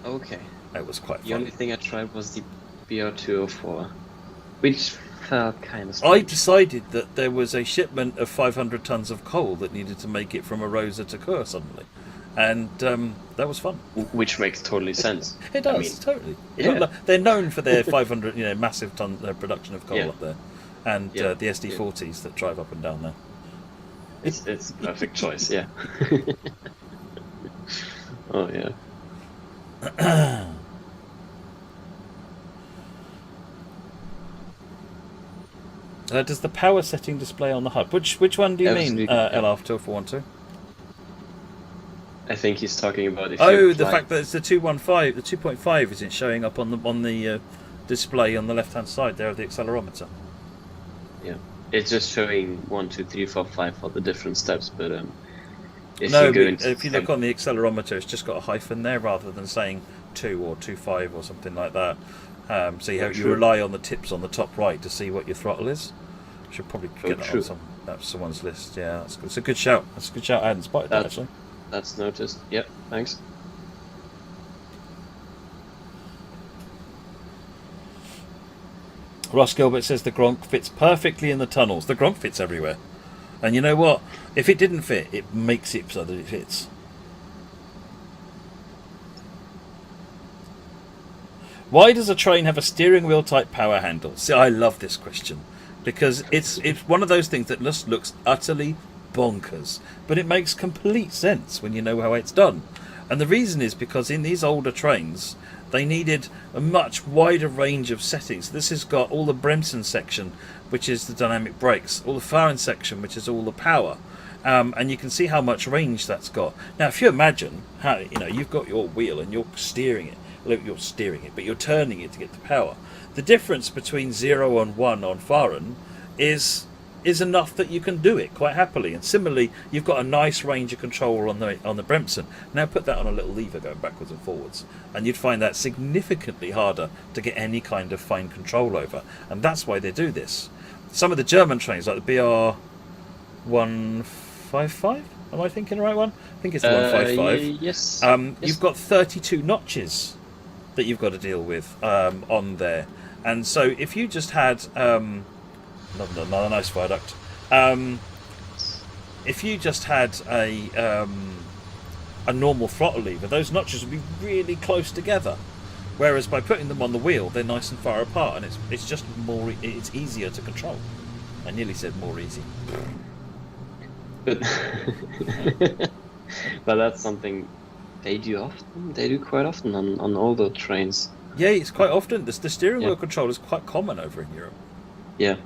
Okay. That was quite fun. The only thing I tried was the BR204, which felt kind of strange. I decided that there was a shipment of 500 tons of coal that needed to make it from Arosa to Kur suddenly. And that was fun. Which makes totally sense. It does, totally. Yeah. They're known for their 500, massive ton production of coal up there, and the SD40s that drive up and down there. It's a perfect choice, yeah. Oh yeah. Does the power setting display on the HUD? Which one do you mean, LR2412? I think he's talking about the fact that it's the 215, the 2.5 isn't showing up on the display on the left hand side there of the accelerometer. Yeah, it's just showing 1, 2, 3, 4, 5 for the different steps, but if you look on the accelerometer, it's just got a hyphen there rather than saying 2 or 2.5 or something like that. So you rely on the tips on the top right to see what your throttle is. Should probably get that on someone's list. Yeah, it's a good shout. That's a good shout. I hadn't spotted that actually. That's noticed. Yep, thanks. Ross Gilbert says the Gronk fits perfectly in the tunnels. The Gronk fits everywhere. And you know what? If it didn't fit, it makes it so that it fits. Why does a train have a steering wheel type power handle? See, I love this question because it's one of those things that just looks utterly bonkers, but it makes complete sense when you know how it's done. And the reason is because in these older trains they needed a much wider range of settings. This has got all the Bremsen section, which is the dynamic brakes, all the Fahren section, which is all the power, and you can see how much range that's got. Now if you imagine how you've got your wheel and you're steering it, but you're turning it to get the power. The difference between 0 and 1 on Fahren is is enough that you can do it quite happily. And similarly, you've got a nice range of control on the Bremson. Now put that on a little lever going backwards and forwards, and you'd find that significantly harder to get any kind of fine control over. And that's why they do this. Some of the German trains, like the BR 155, am I thinking the right one? I think it's the 155. Yes. You've got 32 notches that you've got to deal with on there. And so if you just had another nice viaduct, if you just had a normal throttle lever, those notches would be really close together. Whereas by putting them on the wheel, they're nice and far apart, and it's just more. It's easier to control. I nearly said more easy. But but that's something they do often. They do quite often on all the trains. Yeah, it's quite often. The steering wheel control is quite common over in Europe. Yeah.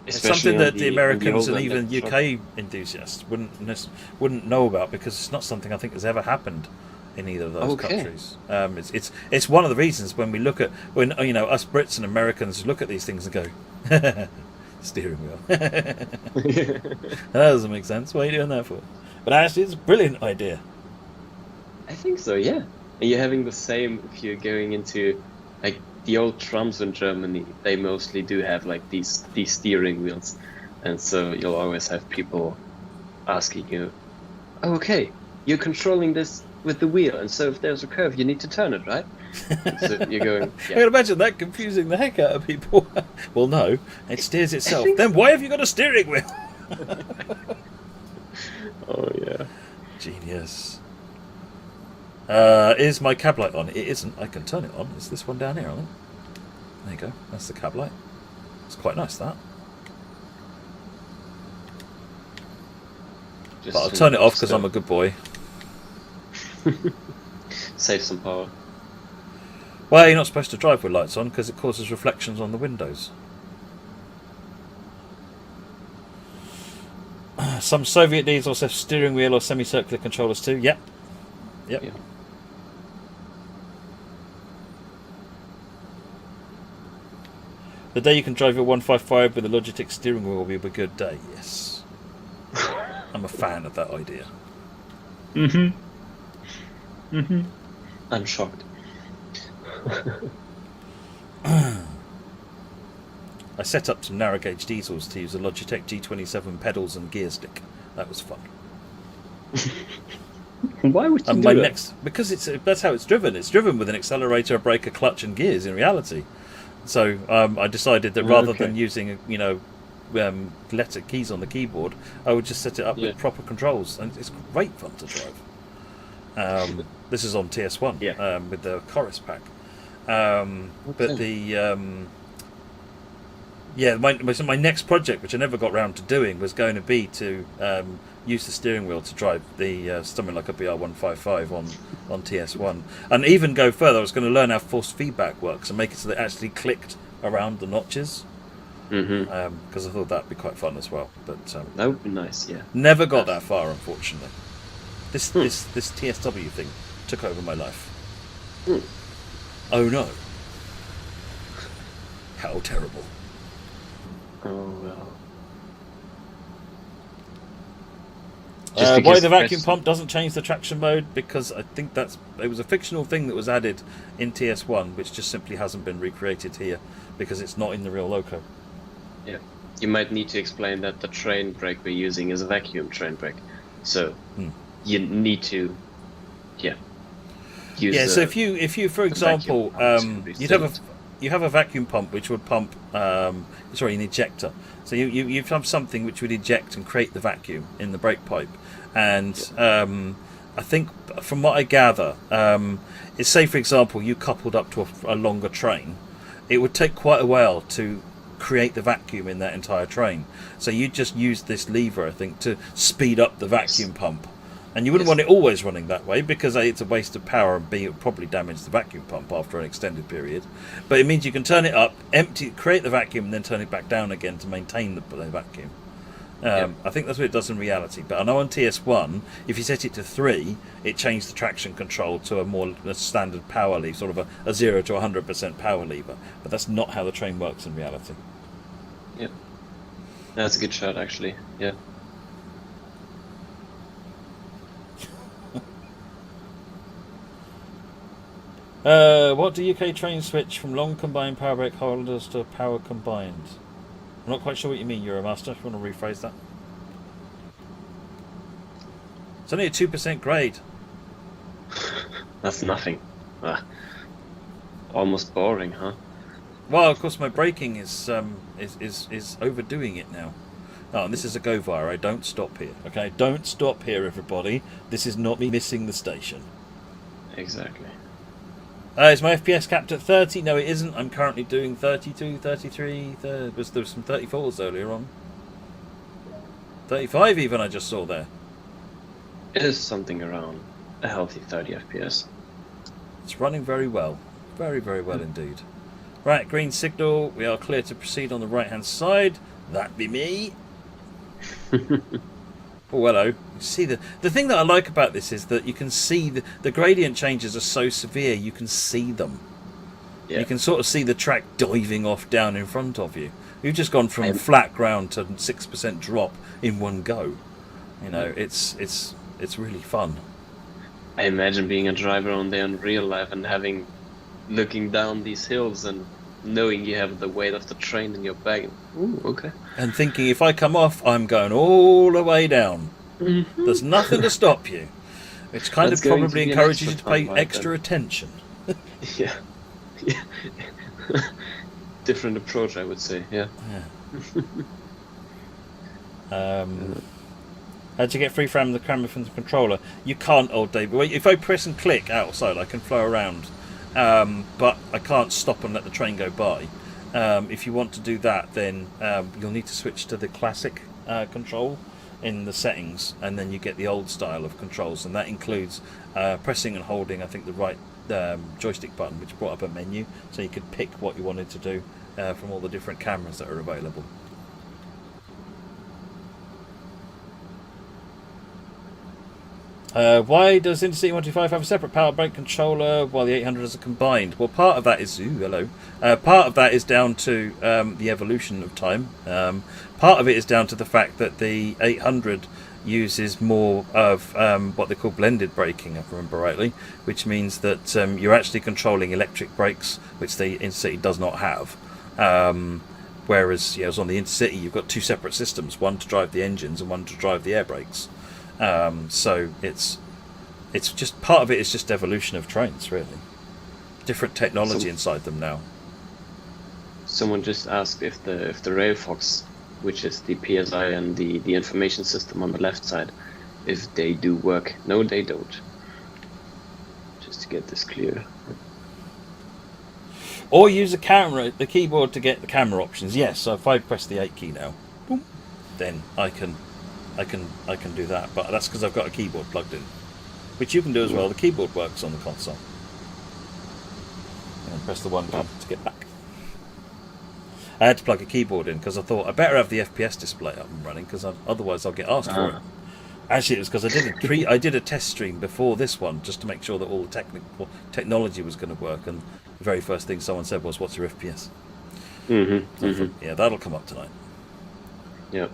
It's something that the Americans and even UK enthusiasts wouldn't know about, because it's not something I think has ever happened in either of those countries. It's one of the reasons when we look at us Brits and Americans look at these things and go, steering wheel. That doesn't make sense. What are you doing that for? But actually, it's a brilliant idea. I think so. Yeah, and you're having the same if you're going into like the old trams in Germany. They mostly do have like these steering wheels, and so you'll always have people asking you, oh, "Okay, you're controlling this with the wheel, and so if there's a curve, you need to turn it, right?" So you're going. Yeah. I can imagine that confusing the heck out of people. Well, no, it steers itself. Then why have you got a steering wheel? Oh yeah, genius. Is my cab light on? It isn't. I can turn it on. It's this one down here, I think. There you go. That's the cab light. It's quite nice, that. But I'll turn it off because I'm a good boy. Save some power. Well, you're not supposed to drive with lights on because it causes reflections on the windows. Some Soviet diesels have steering wheel or semicircular controllers too. Yep. Yeah. The day you can drive your 155 with a Logitech steering wheel will be a good day. Yes. I'm a fan of that idea. I'm shocked. I set up some narrow gauge diesels to use a Logitech G27 pedals and gear stick. That was fun. Why would you do that? Because that's how it's driven. It's driven with an accelerator, a brake, a clutch, and gears in reality. So I decided that rather than using letter keys on the keyboard, I would just set it up with proper controls, and it's great fun to drive. This is on TS1 with the Chorus pack. But my next project, which I never got round to doing, was going to be to use the steering wheel to drive the something like a BR155 on TS1, and even go further. I was going to learn how force feedback works and make it so that it actually clicked around the notches, because I thought that'd be quite fun as well. But that would be nice. Yeah. Never got that far, unfortunately. This TSW thing took over my life. Oh no! How terrible! Oh well. Why the vacuum pump doesn't change the traction mode? Because I think it was a fictional thing that was added in TS1, which just simply hasn't been recreated here because it's not in the real loco. Yeah, you might need to explain that the train brake we're using is a vacuum train brake, so you need to, use. So if you for example, you have a vacuum pump which would pump, an ejector. So you have something which would eject and create the vacuum in the brake pipe, and I think from what I gather, say for example you coupled up to a longer train, it would take quite a while to create the vacuum in that entire train. So you just use this lever, I think, to speed up the vacuum pump. And you wouldn't want it always running that way because A, it's a waste of power, and B, it would probably damage the vacuum pump after an extended period. But it means you can turn it up, create the vacuum, and then turn it back down again to maintain the vacuum. I think that's what it does in reality. But I know on TS1, if you set it to 3, it changed the traction control to a standard power lever, sort of a 0 to 100% power lever. But that's not how the train works in reality. Yep. That's a good shot, actually. Yeah. What do UK trains switch from long combined power brake holders to power combined? I'm not quite sure what you mean, Euromaster. If you want to rephrase that. It's only a 2% grade. That's nothing. Almost boring, huh? Well, of course, my braking is overdoing it now. Oh, and this is a go via. I don't stop here. Okay, don't stop here, everybody. This is not me missing the station. Exactly. Is my FPS capped at 30? No, it isn't. I'm currently doing 32, 33. There was some 34s earlier on. 35 even, I just saw there. It is something around a healthy 30 FPS. It's running very well. Very, very well indeed. Right, green signal. We are clear to proceed on the right-hand side. That be me. Oh, hello. You see the thing that I like about this is that you can see the gradient changes are so severe you can see them. Yeah. You can sort of see the track diving off down in front of you. You've just gone from flat ground to 6% drop in one go. You know, it's really fun. I imagine being a driver on there in real life and looking down these hills and knowing you have the weight of the train in your back. Ooh, okay. And thinking, if I come off, I'm going all the way down. Mm-hmm. There's nothing to stop you. Which kind of probably encourages you to pay extra attention. Yeah. Different approach, I would say. Yeah. How'd you get free from the camera from the controller? You can't, old David. If I press and click outside, I can flow around. But I can't stop and let the train go by. If you want to do that, then you'll need to switch to the classic control in the settings, and then you get the old style of controls, and that includes pressing and holding, I think, the right joystick button, which brought up a menu, so you could pick what you wanted to do from all the different cameras that are available. Why does Intercity 125 have a separate power brake controller while the 800 is a combined? Well, part of that is part of that is down to the evolution of time. Part of it is down to the fact that the 800 uses more of what they call blended braking, if I remember rightly, which means that you're actually controlling electric brakes, which the Intercity does not have. Whereas, as on the Intercity, you've got two separate systems, one to drive the engines and one to drive the air brakes. So it's just part of it is just evolution of trains, really. Different technology inside them now. Someone just asked if the RailFox, which is the PSI and the information system on the left side, if they do work. No, they don't. Just to get this clear. Or use the keyboard to get the camera options. Yes, so if I press the 8 key now, boom, then I can do that, but that's because I've got a keyboard plugged in, which you can do as well. The keyboard works on the console. And press the 1 button to get back. I had to plug a keyboard in because I thought I better have the FPS display up and running, because otherwise I'll get asked for it. Actually, it was because I did a test stream before this one just to make sure that all the technology was going to work, and the very first thing someone said was, "What's your FPS?" Yeah, that'll come up tonight. Yeah.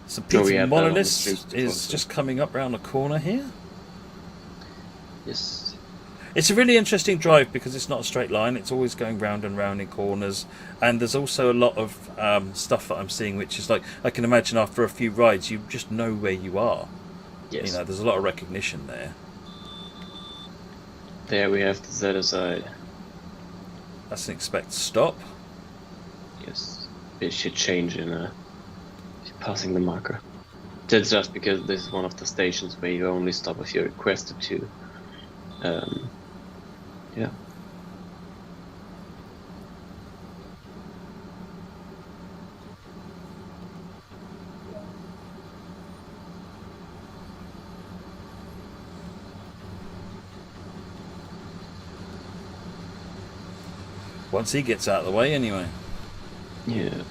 So Peter Monolith is just coming up round the corner here. Yes. It's a really interesting drive because it's not a straight line. It's always going round and round in corners. And there's also a lot of stuff that I'm seeing, which is like, I can imagine after a few rides, you just know where you are. Yes. There's a lot of recognition there. There we have the ZSI. That's an expect stop. Yes. It should change in passing the marker. That's just because this is one of the stations where you only stop if you're requested to. Yeah. Once he gets out of the way, anyway. Yeah.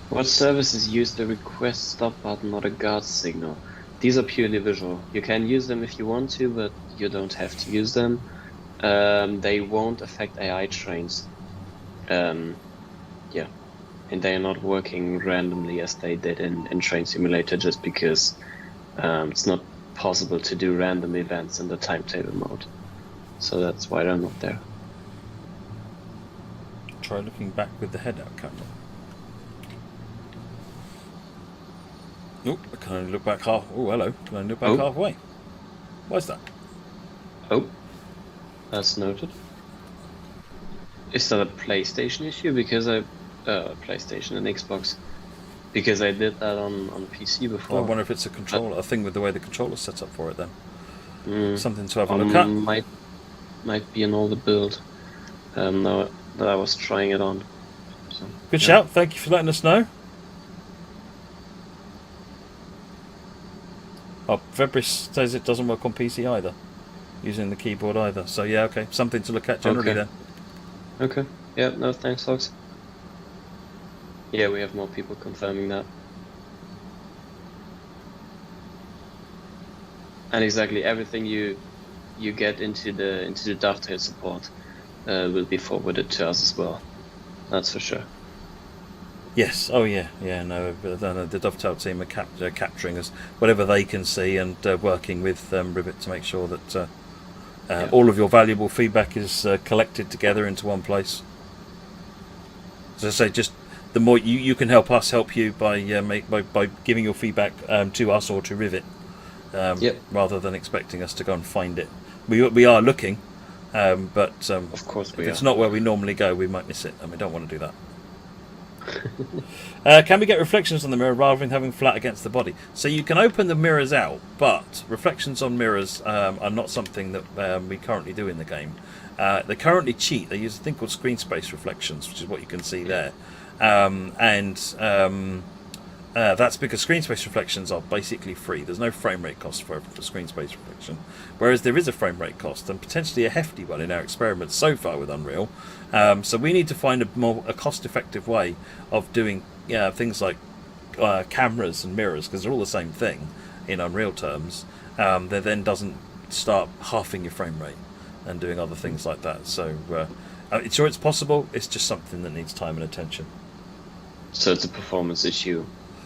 What services use the request stop button or the guard signal? These are purely visual. You can use them if you want to, but you don't have to use them. They won't affect AI trains. Yeah. and they are not working randomly as they did in Train Simulator, just because it's not possible to do random events in the timetable mode. So that's why they're not there. Try looking back with the head-out camera. Oh, I can only look back half. Oh, hello. Can only look back halfway. Why's that? Oh, that's noted. Is that a PlayStation issue? Because PlayStation and Xbox. Because I did that on PC before. I wonder if it's a controller, a thing with the way the controller's set up for it. Then something to have a look at. Might be an older build. No, that I was trying it on. So, Good shout. Thank you for letting us know. Oh, Vebris says it doesn't work on PC either, using the keyboard either. So yeah, okay, something to look at generally then. Okay. Yeah. No, thanks, folks. Yeah, we have more people confirming that. And exactly everything you get into the dovetail support will be forwarded to us as well. That's for sure. Yes. Oh yeah. Yeah. No. The Dovetail team are capturing us whatever they can see and working with Rivet to make sure that all of your valuable feedback is collected together into one place. As I say, just the more you can help us help you by giving your feedback to us or to Rivet, rather than expecting us to go and find it. We are looking, but of course if it's not where we normally go, we might miss it, and we don't want to do that. Can we get reflections on the mirror rather than having flat against the body? So you can open the mirrors out, but reflections on mirrors are not something that we currently do in the game. They currently cheat. They use a thing called screen space reflections, which is what you can see there. That's because screen space reflections are basically free. There's no frame rate cost for screen space reflection, whereas there is a frame rate cost, and potentially a hefty one in our experiments so far with Unreal. So we need to find a cost-effective way of doing things like cameras and mirrors, because they're all the same thing in Unreal terms. That then doesn't start halving your frame rate and doing other things like that. So sure, it's possible. It's just something that needs time and attention. So it's a performance issue.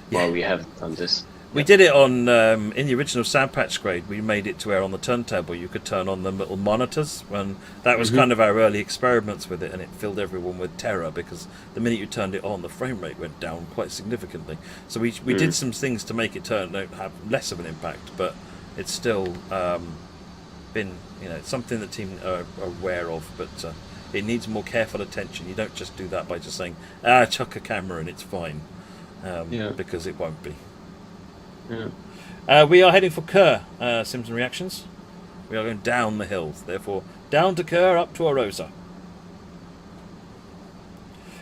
While we haven't done this. We did it on in the original Sound Patch grade. We made it to where on the turntable you could turn on the little monitors, and that was kind of our early experiments with it, and it filled everyone with terror because the minute you turned it on, the frame rate went down quite significantly. So we did some things to make it have less of an impact, but it's still been something that team are aware of, but it needs more careful attention. You don't just do that by just saying chuck a camera and it's fine. Because it won't be. We are heading for Kerr, Simpson Reactions. We are going down the hills, therefore down to Kerr, up to Arosa.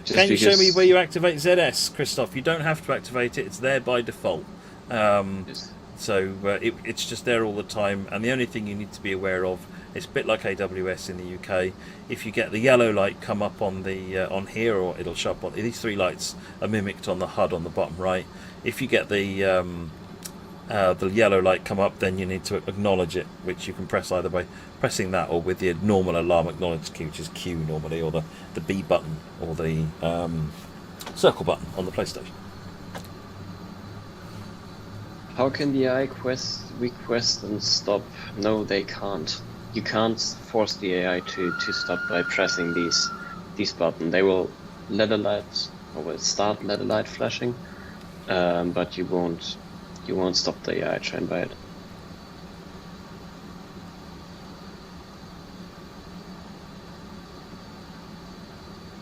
Can you show me where you activate ZS, Christoph? You don't have to activate it, it's there by default. So it's just there all the time, and the only thing you need to be aware of, it's a bit like AWS in the UK. If you get the yellow light come up on the on here, or it'll show up on these three lights are mimicked on the HUD on the bottom right. If you get the yellow light come up, then you need to acknowledge it, which you can press either by pressing that or with the normal alarm acknowledge key, which is Q normally, or the B button, or the circle button on the PlayStation. How can the AI request and stop? No, they can't. You can't force the AI to stop by pressing these buttons. They will let a light, or will start let a light flashing, but you won't stop the AI train by it.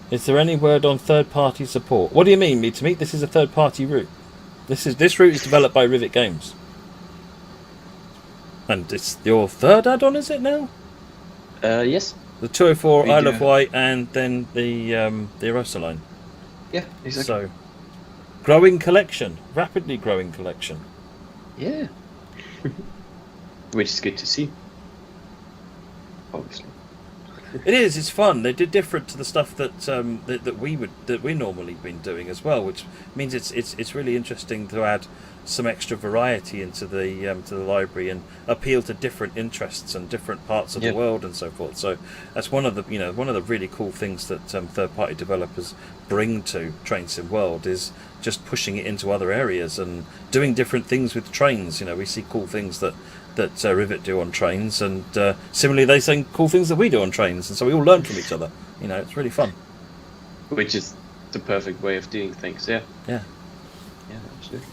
Is there any word on third-party support? What do you mean, Meet? This is a third-party route. This route is developed by Rivet Games. And it's your third add-on, is it now? Yes. The 204 Isle of Wight, and then the Arosalinie. Yeah, exactly. So, growing collection, rapidly growing collection. Yeah. Which is good to see. Obviously. It is. It's fun. They did different to the stuff that we normally been doing as well, which means it's really interesting to add some extra variety into the library and appeal to different interests and different parts of the world and so forth. So that's one of the really cool things that third party developers bring to Train Sim World is just pushing it into other areas and doing different things with trains. We see cool things that Rivet do on trains, and similarly they say cool things that we do on trains, and so we all learn from each other. It's really fun. Which is the perfect way of doing things. Yeah, absolutely.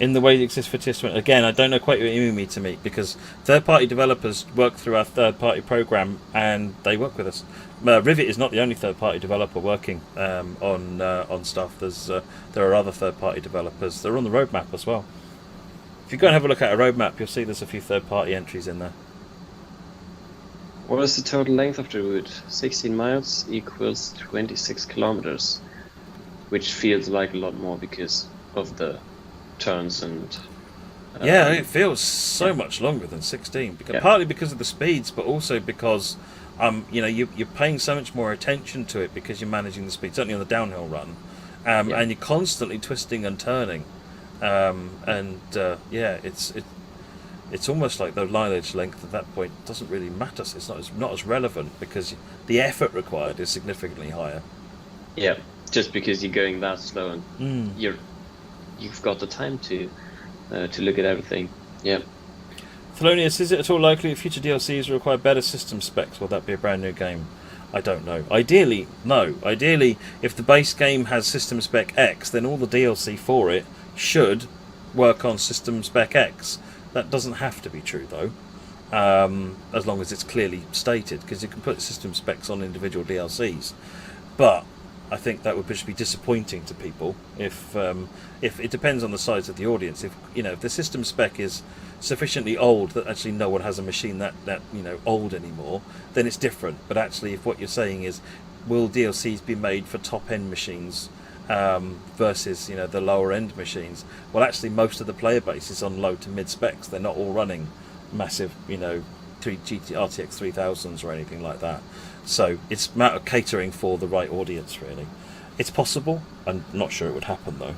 In the way that exists for Testament, again, I don't know quite what you mean to me, because third-party developers work through our third-party program and they work with us. Rivet is not the only third-party developer working on stuff. There are other third-party developers. They're on the roadmap as well. If you go and have a look at a roadmap, you'll see there's a few third-party entries in there. What is the total length of the route? 16 miles equals 26 kilometers, which feels like a lot more because of the turns and... yeah, it feels so much longer than 16, partly because of the speeds, but also because you're paying so much more attention to it because you're managing the speed, certainly on the downhill run, and you're constantly twisting and turning. It's almost like the mileage length at that point doesn't really matter. It's not as relevant because the effort required is significantly higher. Yeah, just because you're going that slow and you've got the time to look at everything. Yeah. Thelonious, is it at all likely that future DLCs will require better system specs? Will that be a brand new game? I don't know. Ideally, no. Ideally, if the base game has system spec X, then all the DLC for it should work on system spec X. That doesn't have to be true, though, as long as it's clearly stated, because you can put system specs on individual DLCs. But I think that would just be disappointing to people if it depends on the size of the audience. If the system spec is sufficiently old that actually no one has a machine that old anymore, then it's different. But actually, if what you're saying is, will DLCs be made for top end machines versus the lower end machines? Well, actually, most of the player base is on low to mid specs. They're not all running massive RTX 3000s or anything like that. So it's a matter of catering for the right audience, really. It's possible. I'm not sure it would happen, though.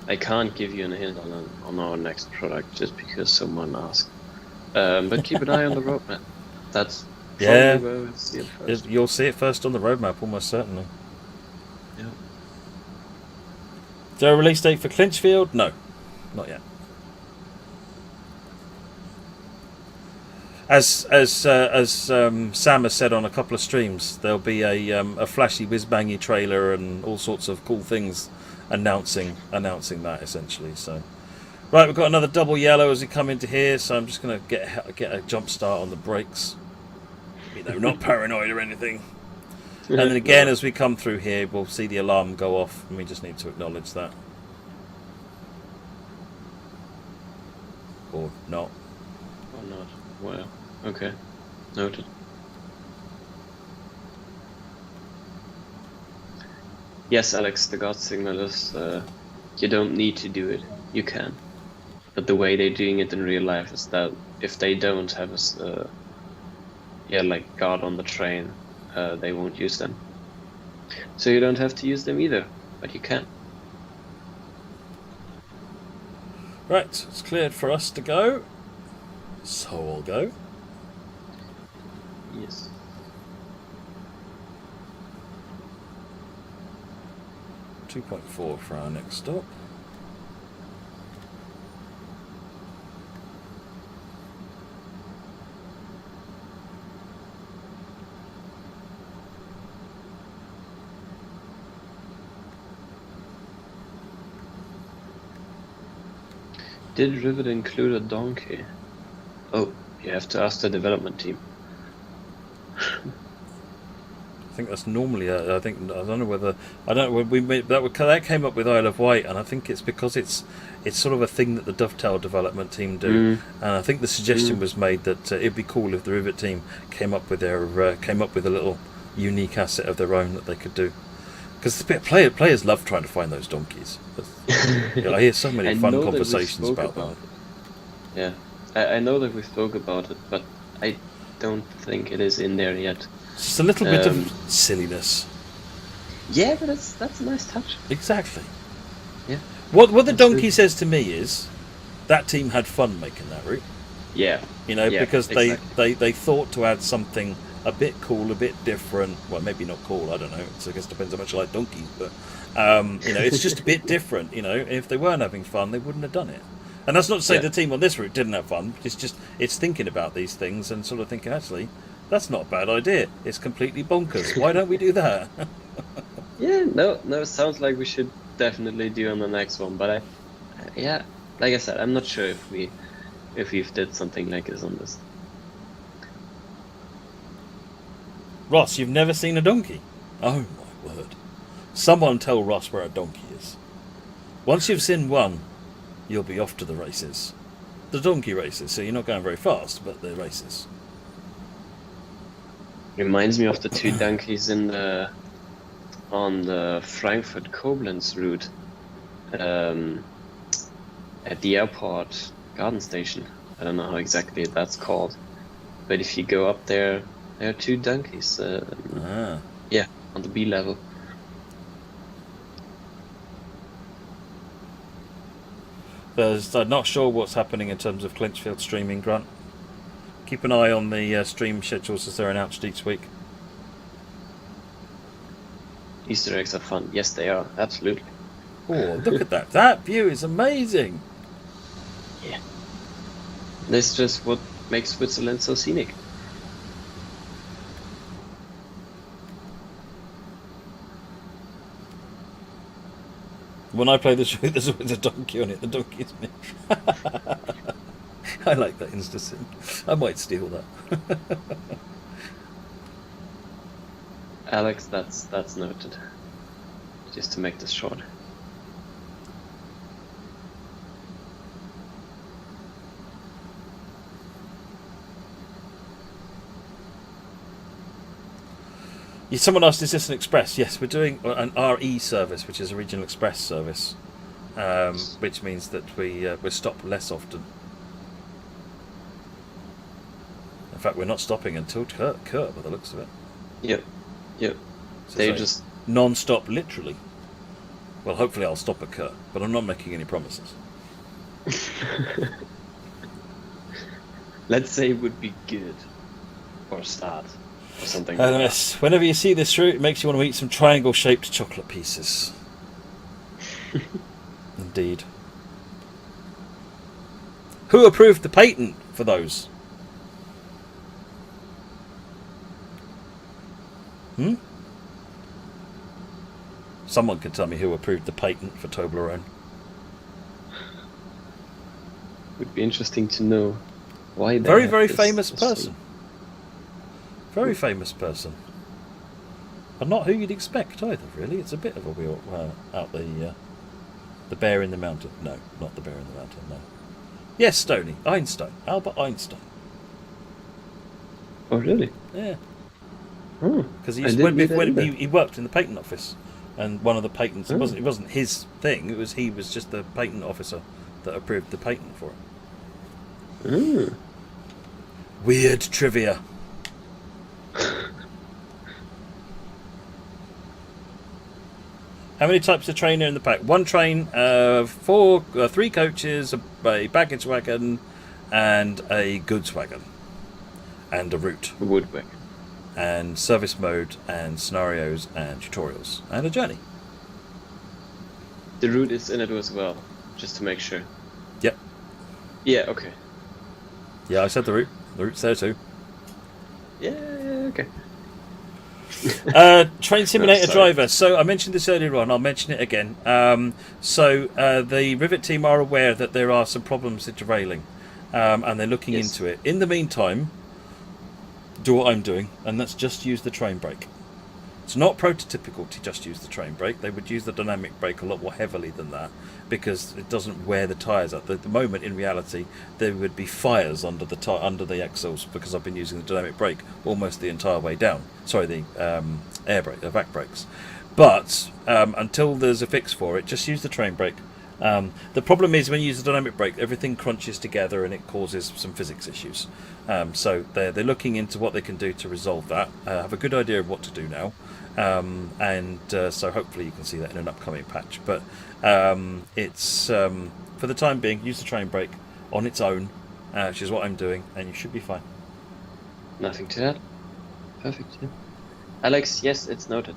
I can't give you a hint on our next product just because someone asked. But keep an eye on the roadmap. That's probably where we'll see it first. You'll see it first on the roadmap, almost certainly. Yeah. Is there a release date for Clinchfield? No, not yet. As Sam has said on a couple of streams, there'll be a flashy whiz-bangy trailer and all sorts of cool things announcing that, essentially. So, right, we've got another double yellow as we come into here, so I'm just going to get a jump start on the brakes. Not paranoid or anything. And then again, as we come through here, we'll see the alarm go off, and we just need to acknowledge that. Or not. Or not. Well, okay. Noted. Yes, Alex, the God signal is, you don't need to do it. You can. But the way they're doing it in real life is that if they don't have like guard on the train, they won't use them. So you don't have to use them either, but you can. Right, it's cleared for us to go. So I'll go. Yes. .4 for our next stop. Did Rivet include a donkey? Oh, you have to ask the development team. I think that's normally. I don't know whether we made that came up with Isle of Wight, and I think it's because it's sort of a thing that the Dovetail development team do, and I think the suggestion was made that it'd be cool if the Rivet team came up with a little unique asset of their own that they could do. Because players love trying to find those donkeys. I hear so many fun conversations about them. Yeah, I know that we spoke about it, but I don't think it is in there yet. It's just a little bit of silliness. Yeah, but that's a nice touch. Exactly. Yeah. What the donkey says to me is that team had fun making that route. Yeah. Because exactly. they thought to add something a bit cool, a bit different. Well, maybe not cool. I don't know. I guess it depends how much you like donkeys, but it's just a bit different. If they weren't having fun, they wouldn't have done it. And that's not to say the team on this route didn't have fun. It's thinking about these things and sort of thinking, actually, that's not a bad idea. It's completely bonkers. Why don't we do that? Yeah, no, it sounds like we should definitely do on the next one. But like I said, I'm not sure if we've did something like this on this. Ross, you've never seen a donkey? Oh my word! Someone tell Ross where a donkey is. Once you've seen one, you'll be off to the races. The donkey races, so you're not going very fast, but the races. Reminds me of the two donkeys on the Frankfurt-Koblenz route at the airport garden station. I don't know how exactly that's called, but if you go up there are two donkeys. Yeah, on the B level. I'm not sure what's happening in terms of Clinchfield streaming, Grant. Keep an eye on the stream schedules as they're announced each week. Easter eggs are fun. Yes, they are. Absolutely. Oh, look at that. That view is amazing. Yeah. This is just what makes Switzerland so scenic. When I play this route, there's always a donkey on it. The donkey is me. I like that insta-sim. I might steal that. Alex, that's noted. Just to make this short. Someone asked, is this an express? Yes, we're doing an RE service, which is a regional express service, which means that we stop less often. In fact, we're not stopping until Kurt, by the looks of it. Yep. So They just non-stop, literally. Well, hopefully I'll stop at Kurt, but I'm not making any promises. Let's say it would be good for a start. Or something like that. Whenever you see this route, it makes you want to eat some triangle-shaped chocolate pieces. Indeed. Who approved the patent for those? Someone can tell me who approved the patent for Toblerone. Would be interesting to know why. Very famous person. Very famous person. And not who you'd expect either, really. It's a bit of a wheel out the bear in the mountain. No, not the bear in the mountain, no. Yes, Stoney. Einstein. Albert Einstein. Oh, really? Yeah. Because he he worked in the patent office, and one of the patents, it wasn't his thing, he was just the patent officer that approved the patent for it. Weird trivia. How many types of train are in the pack? One train, 3 coaches, a baggage wagon, and a goods wagon, and a route. A wood wagon. And service mode, and scenarios, and tutorials, and a journey. The route is in it as well, just to make sure. Yep. Yeah, okay. Yeah, I said the route. The route's there too. Yeah, okay. Train simulator driver. So I mentioned this earlier on. I'll mention it again. The Rivet team are aware that there are some problems with derailing, and they're looking into it. In the meantime, do what I'm doing, and that's just use the train brake. It's not prototypical to just use the train brake. They would use the dynamic brake a lot more heavily than that because it doesn't wear the tyres out. At the moment, in reality, there would be fires under the axles because I've been using the dynamic brake almost the entire way down. Sorry, the air brake, the back brakes. But until there's a fix for it, just use the train brake. The problem is when you use the dynamic brake, everything crunches together and it causes some physics issues. So they're looking into what they can do to resolve that. Have a good idea of what to do now, so hopefully you can see that in an upcoming patch. But it's for the time being, use the train brake on its own, which is what I'm doing, and you should be fine. Nothing to add. Perfect. Yeah. Alex, yes, it's noted.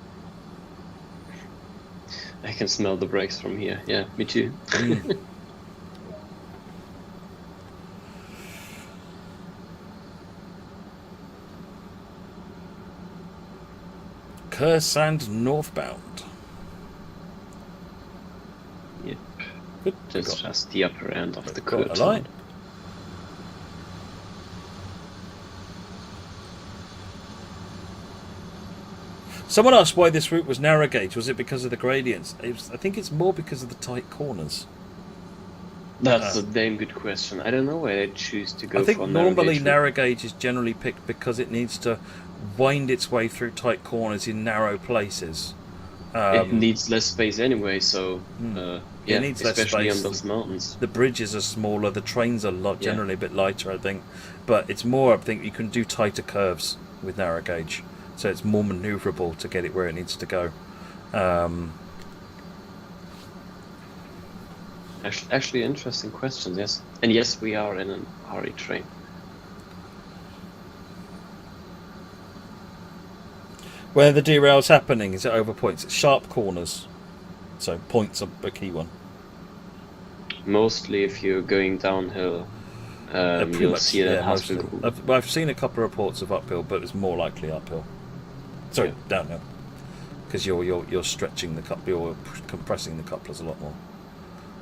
I can smell the brakes from here. Yeah, me too. Kersand northbound. Yep. Good. Just the upper end of the Got a curve. line. Someone asked why this route was narrow gauge. Was it because of the gradients? I think it's more because of the tight corners. That's a damn good question. I don't know why they choose to go I think for normally gauge. narrow gauge is generally picked because it needs to wind its way through tight corners in narrow places. It needs less space anyway, so yeah, it needs less especially space. on those mountains. The bridges are smaller, the trains are Yeah. generally a bit lighter, I think. But it's more, I think, you can do tighter curves with narrow gauge, so it's more manoeuvrable to get it where it needs to go. Actually, interesting questions, yes. And yes, we are in an RE train. Where the derail's happening, is it over points? It's sharp corners, so points are a key one. Mostly if you're going downhill, Pretty you'll much, see that mostly. half I've seen a couple of reports of uphill, but it's more likely uphill. Sorry, downhill, because you're stretching the couple, you're compressing the couplers a lot more.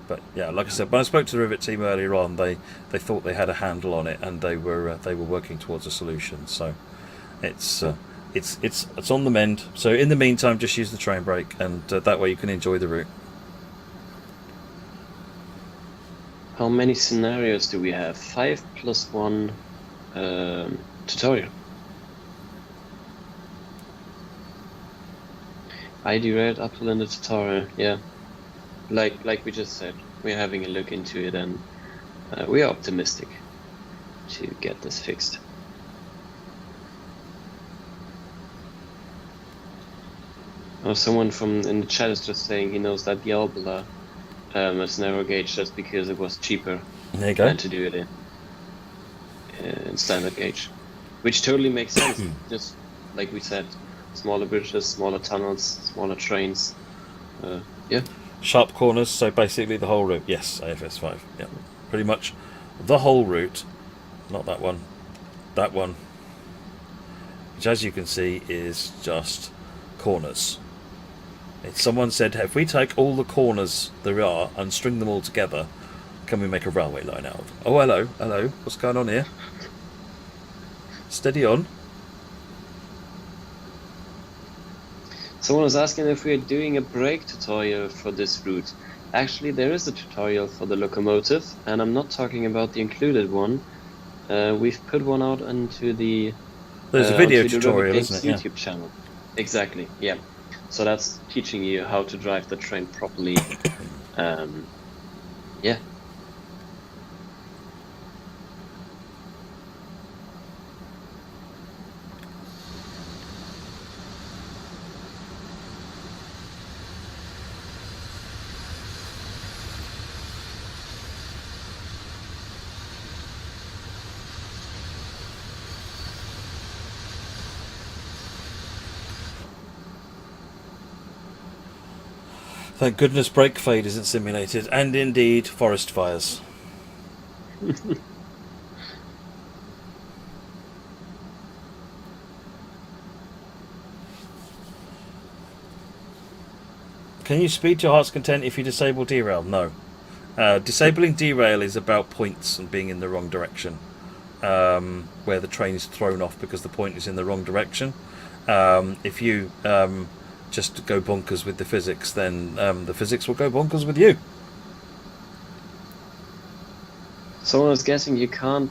But yeah, like I said, when I spoke to the Rivet team earlier on, they thought they had a handle on it, and they were working towards a solution. So it's on the mend. So in the meantime, just use the train brake, and that way you can enjoy the route. How many scenarios do we have? 5 + 1 tutorial. I derailed uphill in the tutorial, yeah. Like we just said, we're having a look into it, and we are optimistic to get this fixed. Oh, someone in the chat is just saying he knows that the Albula is narrow gauge just because it was cheaper There you go. than to do it in standard gauge, which totally makes sense. Just like we said, smaller bridges, smaller tunnels, smaller trains. Yeah. Sharp corners, so basically the whole route. Yes, AFS5. Yeah, pretty much the whole route. Not that one. That one. Which, as you can see, is just corners. Someone said, if we take all the corners there are and string them all together, can we make a railway line out of them? Oh, hello. What's going on here? Steady on. Someone was asking if we are doing a brake tutorial for this route. Actually, there is a tutorial for the locomotive, and I'm not talking about the included one. We've put one out into the There's a video onto the tutorial, Rivet Games isn't it? YouTube channel. Exactly, yeah. So that's teaching you how to drive the train properly. Yeah. Thank goodness brake fade isn't simulated, and indeed forest fires. Can you speed to your heart's content if you disable derail? No. Disabling derail is about points and being in the wrong direction, where the train is thrown off because the point is in the wrong direction. If you just go bonkers with the physics, then the physics will go bonkers with you. Someone was guessing you can't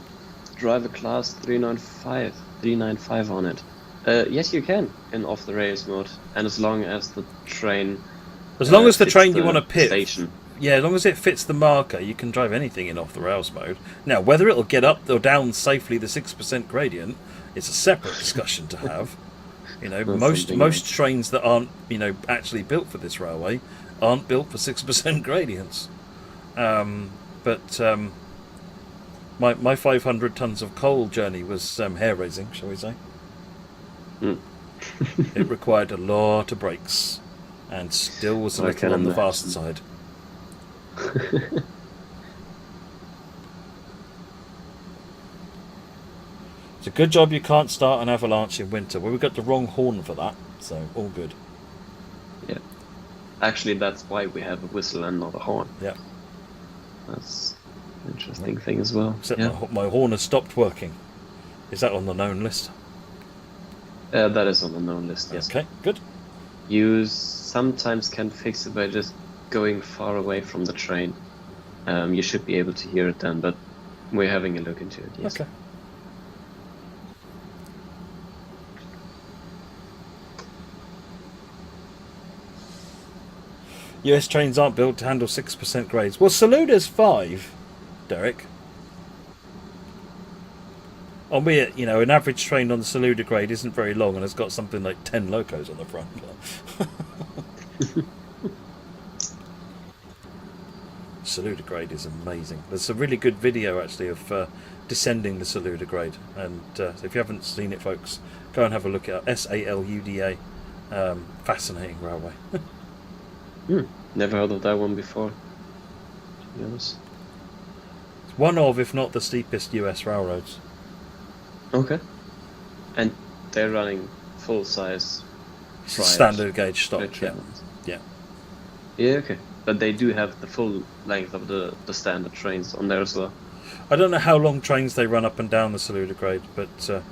drive a class 395 on it. Yes, you can in off the rails mode, and as long as the train, As long as the fits train you the want to pit, station. yeah, as long as it fits the marker, you can drive anything in off the rails mode. Now, whether it'll get up or down safely the 6% gradient, it's a separate discussion to have. You know, That's most something most else. trains that aren't actually built for this railway aren't built for 6% gradients. But my 500 tons of coal journey was hair raising, shall we say? Mm. It required a lot of brakes, and still was a I little can on the imagine. fast side. It's a good job you can't start an avalanche in winter. Well, we got the wrong horn for that, so all good. Yeah. Actually, that's why we have a whistle and not a horn. Yeah. That's an interesting thing as well. Except Yeah. my horn has stopped working. Is that on the known list? That is on the known list. Yes. Okay, good. You sometimes can fix it by just going far away from the train. You should be able to hear it then, but we're having a look into it. Yes. Okay. US trains aren't built to handle 6% grades. Well, Saluda's 5, Derek. Albeit, an average train on the Saluda grade isn't very long and has got something like 10 locos on the front. Saluda grade is amazing. There's a really good video, actually, of descending the Saluda grade. And if you haven't seen it, folks, go and have a look at it. Saluda. Fascinating railway. Never heard of that one before, to be honest. It's one of, if not the steepest US railroads. Okay. And they're running full size. It's a standard gauge stock. Yeah. Yeah. Yeah, okay. But they do have the full length of the standard trains on there as well. I don't know how long trains they run up and down the Saluda grade, but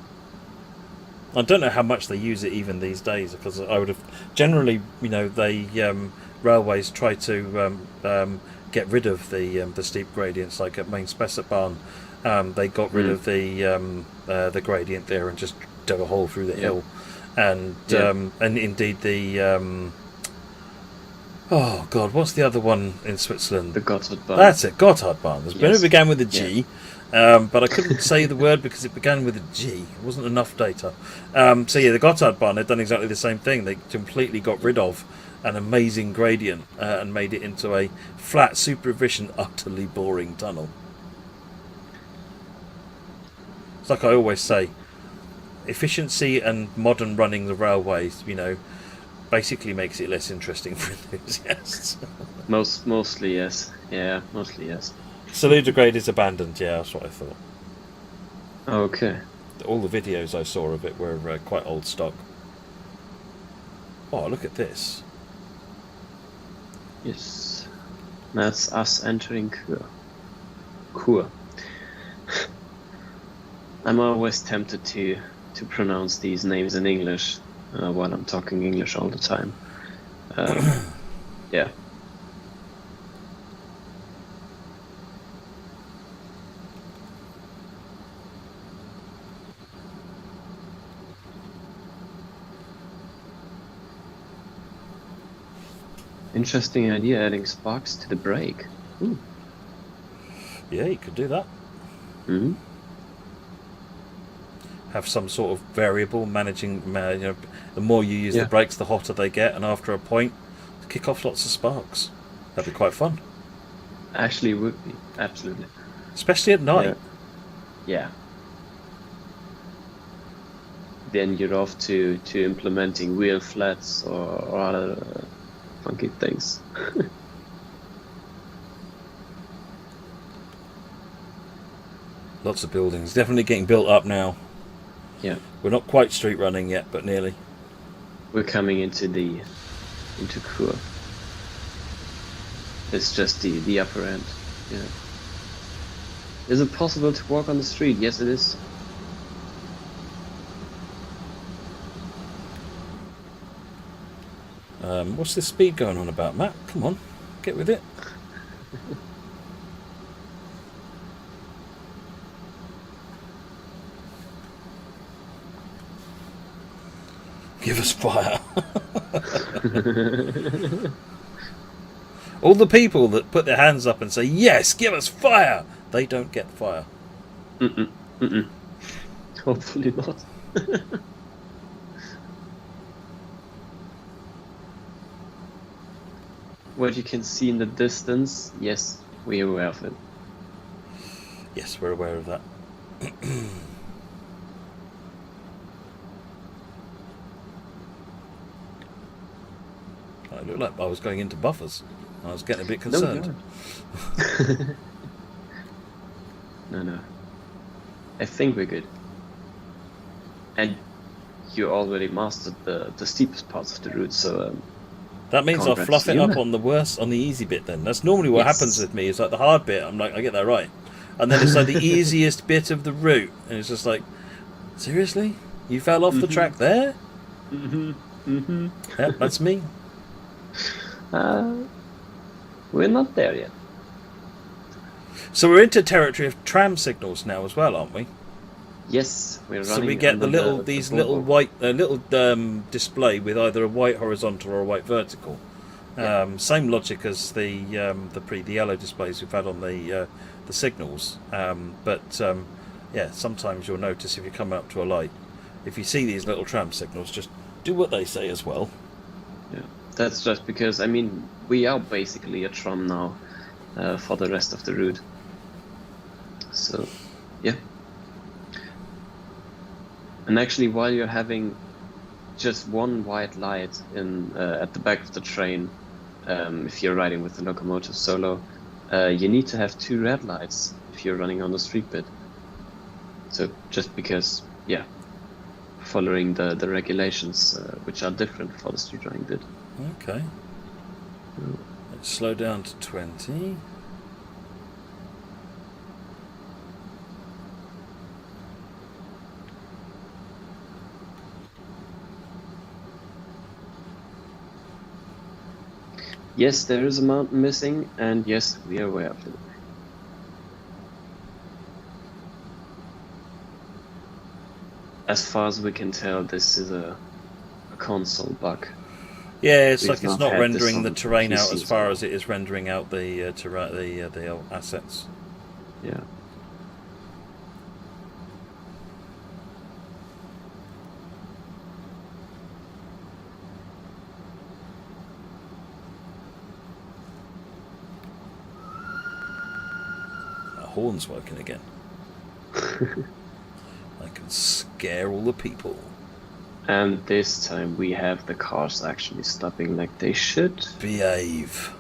I don't know how much they use it even these days, because I would have generally, railways try to get rid of the steep gradients. Like at Main Spessart they got rid of the gradient there and just dug a hole through the hill, and indeed the oh god, what's the other one in Switzerland? The Gotthardbahn. That's it, Gotthardbahn. It began with a G. Yeah. But I couldn't say the word because it began with a G. It wasn't enough data. The Gotthardbahn had done exactly the same thing. They completely got rid of an amazing gradient and made it into a flat, super efficient, utterly boring tunnel. It's like I always say, efficiency and modern running the railways, basically makes it less interesting for enthusiasts. Mostly yes. Yeah, mostly yes. Saluda grade is abandoned, yeah, that's what I thought. Okay. All the videos I saw of it were quite old stock. Oh, look at this. Yes. That's us entering Kur. I'm always tempted to pronounce these names in English while I'm talking English all the time. Yeah. Interesting idea, adding sparks to the brake. Ooh. Yeah, you could do that. Mm-hmm. Have some sort of variable managing. The more you use the brakes, the hotter they get, and after a point, kick off lots of sparks. That'd be quite fun. Actually, it would be absolutely, especially at night. Yeah. Then you're off to implementing wheel flats or other funky things. Lots of buildings, definitely getting built up now. Yeah. We're not quite street running yet, but nearly. We're coming into Kur. It's just the upper end. Yeah. Is it possible to walk on the street? Yes, it is. What's this speed going on about, Matt? Come on, get with it. Give us fire. All the people that put their hands up and say, yes, give us fire, they don't get fire. Mm-mm. Mm-mm. Hopefully not. What you can see in the distance, yes, we are aware of it. Yes, we're aware of that. I looked like I was going into buffers. I was getting a bit concerned. No. I think we're good. And you already mastered the steepest parts of the route, so that means I'll congrats fluff to it you. up on the easy bit then. That's normally what Yes. happens with me, is like the hard bit, I'm like, I get that right. And then it's like the easiest bit of the route, and it's just like, seriously? You fell off the track there? Yep, that's me. We're not there yet. So we're into territory of tram signals now as well, aren't we? Yes, we're running. So we get the under little these little boardwalk. white display with either a white horizontal or a white vertical. Yeah. Same logic as the yellow displays we've had on the signals. Yeah, sometimes you'll notice if you come up to a light, if you see these little tram signals, just do what they say as well. Yeah, that's just because, I mean, we are basically a tram now for the rest of the route. So, yeah. And actually, while you're having just one white light in at the back of the train, if you're riding with the locomotive solo, you need to have 2 red lights if you're running on the street bit. So just because, yeah, following the regulations, which are different for the street running bit. Okay. Let's slow down to 20. Yes, there is a mountain missing, and yes, we are aware of it. As far as we can tell, this is a console bug. Yeah, it's We've like it's not not had this rendering on the terrain out PC as as far well. as it is rendering out the assets. Yeah. The horn's working again. I can scare all the people. And this time we have the cars actually stopping like they should. Behave.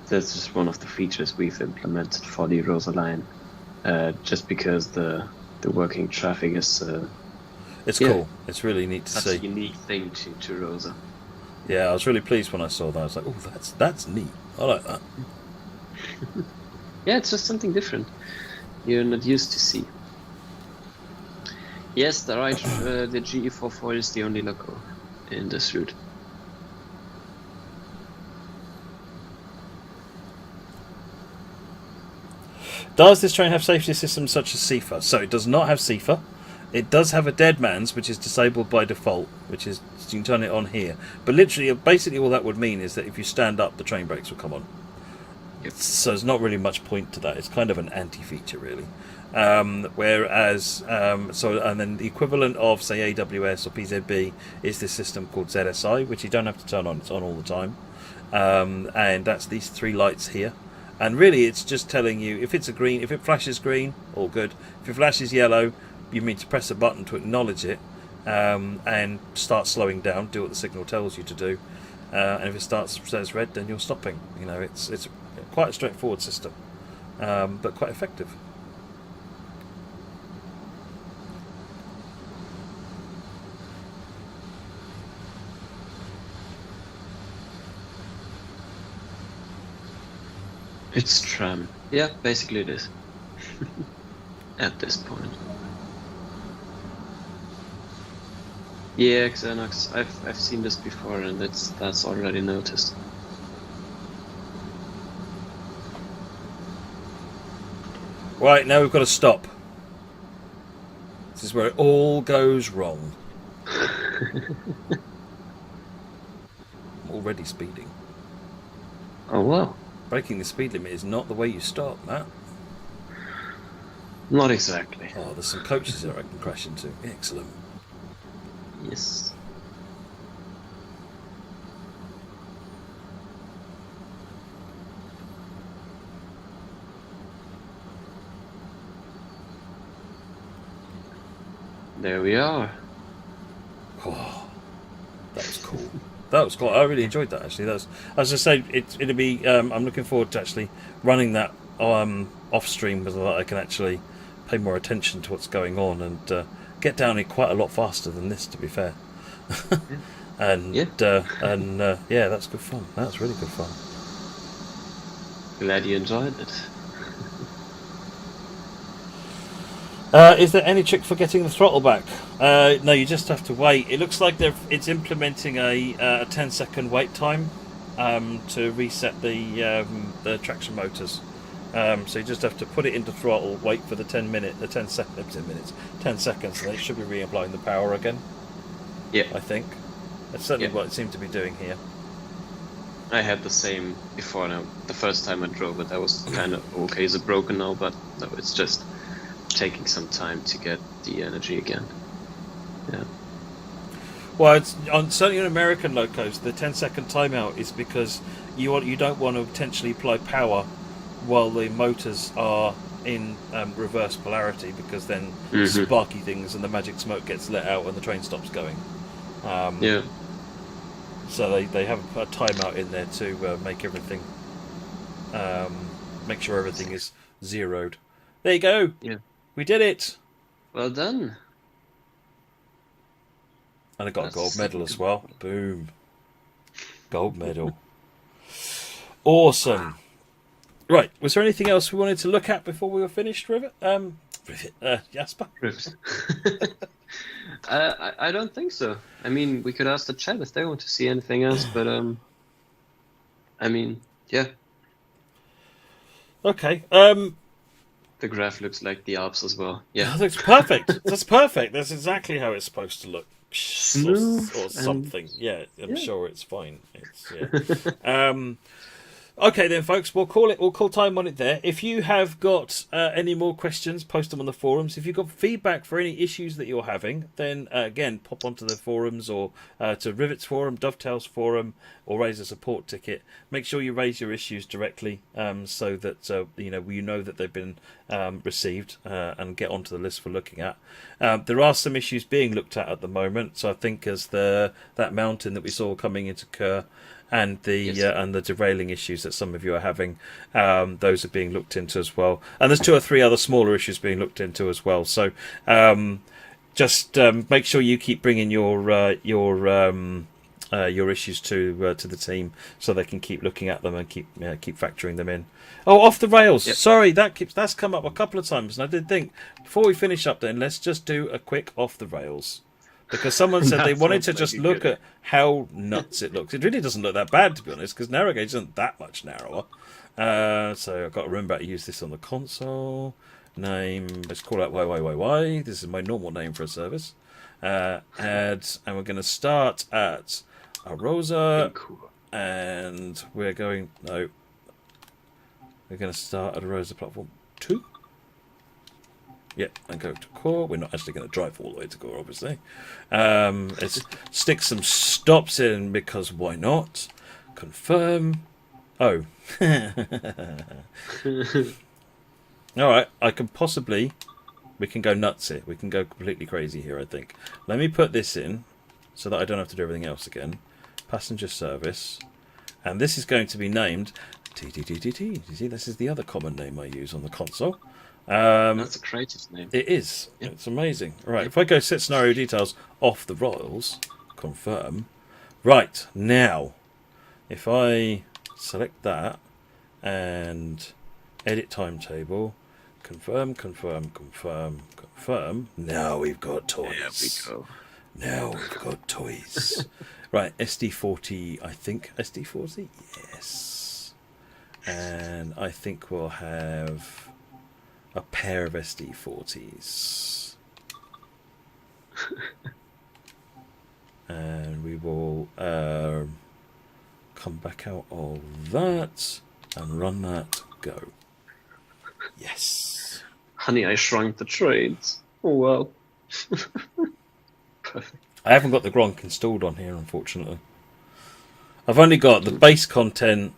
That's just one of the features we've implemented for the Arosalinie. Just because the working traffic is It's Yeah. cool. It's really neat to such see. a unique thing to Rosa. Yeah, I was really pleased when I saw that. I was like, oh, that's neat. I like that. Yeah, it's just something different you're not used to see. Yes, the GE44 is the only loco in this route. Does this train have safety systems such as CIFA? So it does not have CIFA. It does have a dead man's, which is disabled by default, which is you can turn it on here. But literally, basically, all that would mean is that if you stand up, the train brakes will come on. Yep. So there's not really much point to that. It's kind of an anti-feature, really. Whereas, and then the equivalent of, say, AWS or PZB is this system called ZSI, which you don't have to turn on. It's on all the time. And that's these 3 lights here. And really, it's just telling you if it's a green, if it flashes green, all good. If it flashes yellow, you need to press a button to acknowledge it and start slowing down, do what the signal tells you to do. And if it says red, then you're stopping. You know, it's quite a straightforward system, but quite effective. It's tram. Yeah, basically it is. At this point. Yeah, Xenox, I've seen this before, and that's already noticed. Right, now we've got to stop. This is where it all goes wrong. I'm already speeding. Oh, wow. Breaking the speed limit is not the way you start, Matt. Not exactly. Oh, there's some coaches there I can crash into. Excellent. Yes. There we are. Oh, that was cool. That was cool. I really enjoyed that, actually. That's, as I say, it'll be. I'm looking forward to actually running that off stream, so that I can actually pay more attention to what's going on and get down it quite a lot faster than this, to be fair. And yeah, that's good fun. That's really good fun. Glad you enjoyed it. Is there any trick for getting the throttle back? No, you just have to wait. It looks like it's implementing a 10-second wait time to reset the traction motors. So you just have to put it into throttle, wait for the 10 seconds, and then it should be reapplying the power again. Yeah, I think that's certainly what it seemed to be doing here. I had the same before. Now, the first time I drove it, I was kind of okay. Is it broken now? But no, it's just taking some time to get the energy again. Yeah. Well, it's certainly on American locos, the 10-second timeout is because you don't want to potentially apply power while the motors are in reverse polarity, because then sparky things and the magic smoke gets let out and the train stops going. Yeah. So they have a timeout in there to make everything, make sure everything is zeroed. There you go. Yeah. We did it. Well done. And I got a gold medal as well. Boom. Gold medal. Awesome. Right. Was there anything else we wanted to look at before we were finished, Rivet? Jasper? Rivet. I don't think so. I mean, we could ask the chat if they want to see anything else, but I mean, yeah. Okay. The graph looks like the Alps as well. Yeah. That looks perfect. That's perfect. That's exactly how it's supposed to look. Smooth or something. Yeah, I'm sure it's fine. Okay then, folks, we'll call time on it there. If you have got any more questions, post them on the forums. If you've got feedback for any issues that you're having, then again, pop onto the forums or to Rivet's forum, Dovetail's forum, or raise a support ticket. Make sure you raise your issues directly, so that you know that they've been received, and get onto the list for looking at. There are some issues being looked at the moment. So I think as that mountain that we saw coming into Kerr, and the derailing issues that some of you are having, those are being looked into as well. And there's 2 or 3 other smaller issues being looked into as well. So just make sure you keep bringing your issues to the team, so they can keep looking at them and keep factoring them in. Oh, off the rails. Yep. Sorry, that's come up a couple of times, and I did think before we finish up, then let's just do a quick off the rails. Because someone said they wanted to just look at how nuts it looks. It really doesn't look that bad, to be honest, because narrow gauge isn't that much narrower. So I've got to remember to use this on the console. Name, let's call out YYYY. This is my normal name for a service. Add, and we're going to start at Arosa, and we're going to start at Arosa platform 2. Yep, and go to core. We're not actually going to drive all the way to core, obviously. Let's stick some stops in, because why not? Confirm. Oh. Alright, we can go nuts here. We can go completely crazy here, I think. Let me put this in, so that I don't have to do everything else again. Passenger service. And this is going to be named TTTTT. You see, this is the other common name I use on the console. That's a creative name. It is. Yep. It's amazing. Right, if I go set scenario details off the rails, confirm. Right, now, if I select that and edit timetable, confirm. Now we've got toys. There we go. Now we've got toys. Right, SD40, I think. SD40? Yes. And I think we'll have a pair of SD40s. And we will come back out of that and run that. Go. Yes. Honey, I shrunk the trains. Oh well. Perfect. I haven't got the Gronk installed on here, unfortunately. I've only got the base content,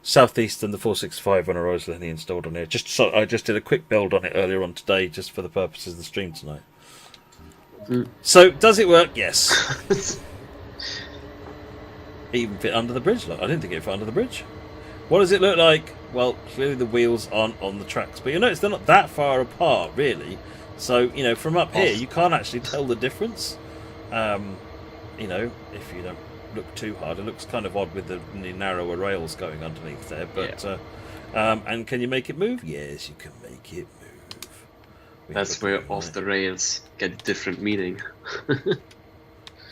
Southeast and the 465 on Arosalinie installed on here. I just did a quick build on it earlier on today, just for the purposes of the stream tonight. So, does it work? Yes. It even fit under the bridge. Look, I didn't think it fit under the bridge. What does it look like? Well, clearly the wheels aren't on the tracks, but you notice they're not that far apart, really. So, from up here, you can't actually tell the difference. If you don't look too hard, it looks kind of odd with the narrower rails going underneath there. But and can you make it move? Yes, you can make it move. That's where off the rails get a different meaning.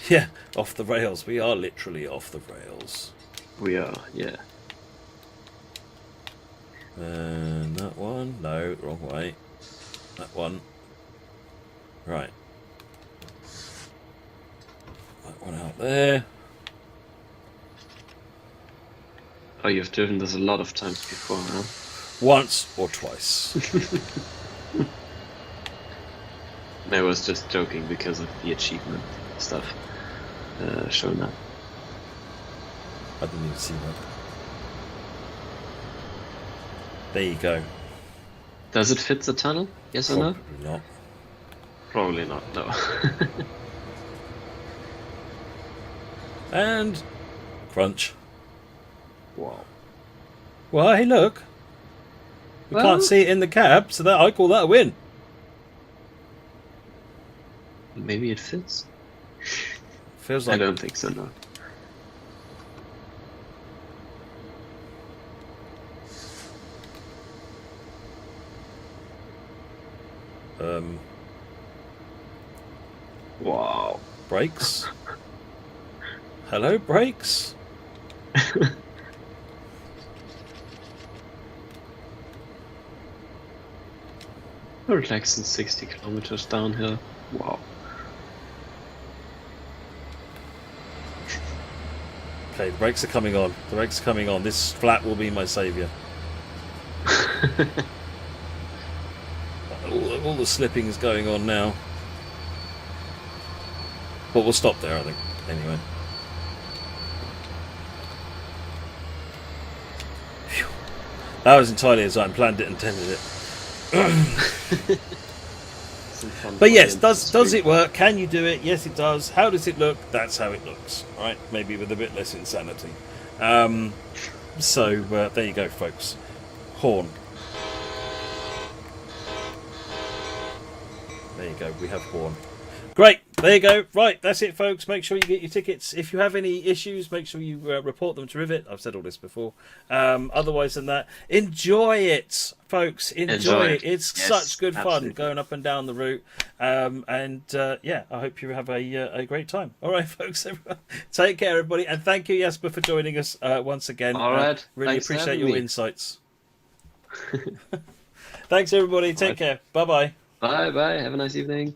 Yeah, off the rails. We are literally off the rails. We are, yeah. And that one, no, wrong way. That one, right. That one out there. Oh, you've driven this a lot of times before, huh? Once or twice. I was just joking because of the achievement stuff shown up. I didn't even see that. There you go. Does it fit the tunnel? Yes or no? Probably not. Probably not, no. And crunch. Wow. Well, hey, look. We can't see it in the cab, so I call that a win. Maybe it fits. Feels like I don't think so, no. Wow. Brakes. Hello, brakes. Relaxing 60 kilometers downhill. Wow. Okay, the brakes are coming on. The brakes are coming on. This flat will be my saviour. All the slipping is going on now. But we'll stop there, I think. Anyway. Phew. That was entirely as I planned it and intended it. But yes, does it work? Can you do it? Yes, it does. How does it look? That's how it looks. Right? Maybe with a bit less insanity. So there you go, folks. Horn. There you go. We have horn. Great. There you go. Right, that's it, folks. Make sure you get your tickets. If you have any issues, make sure you report them to Rivet. I've said all this before. Otherwise than that, enjoy it, folks. Enjoy it. It's such good fun going up and down the route. I hope you have a great time. All right, folks. Everyone, take care, everybody. And thank you, Jasper, for joining us once again. All right. Really appreciate your insights. Thanks, everybody. Take care. Bye-bye. Bye-bye. Have a nice evening.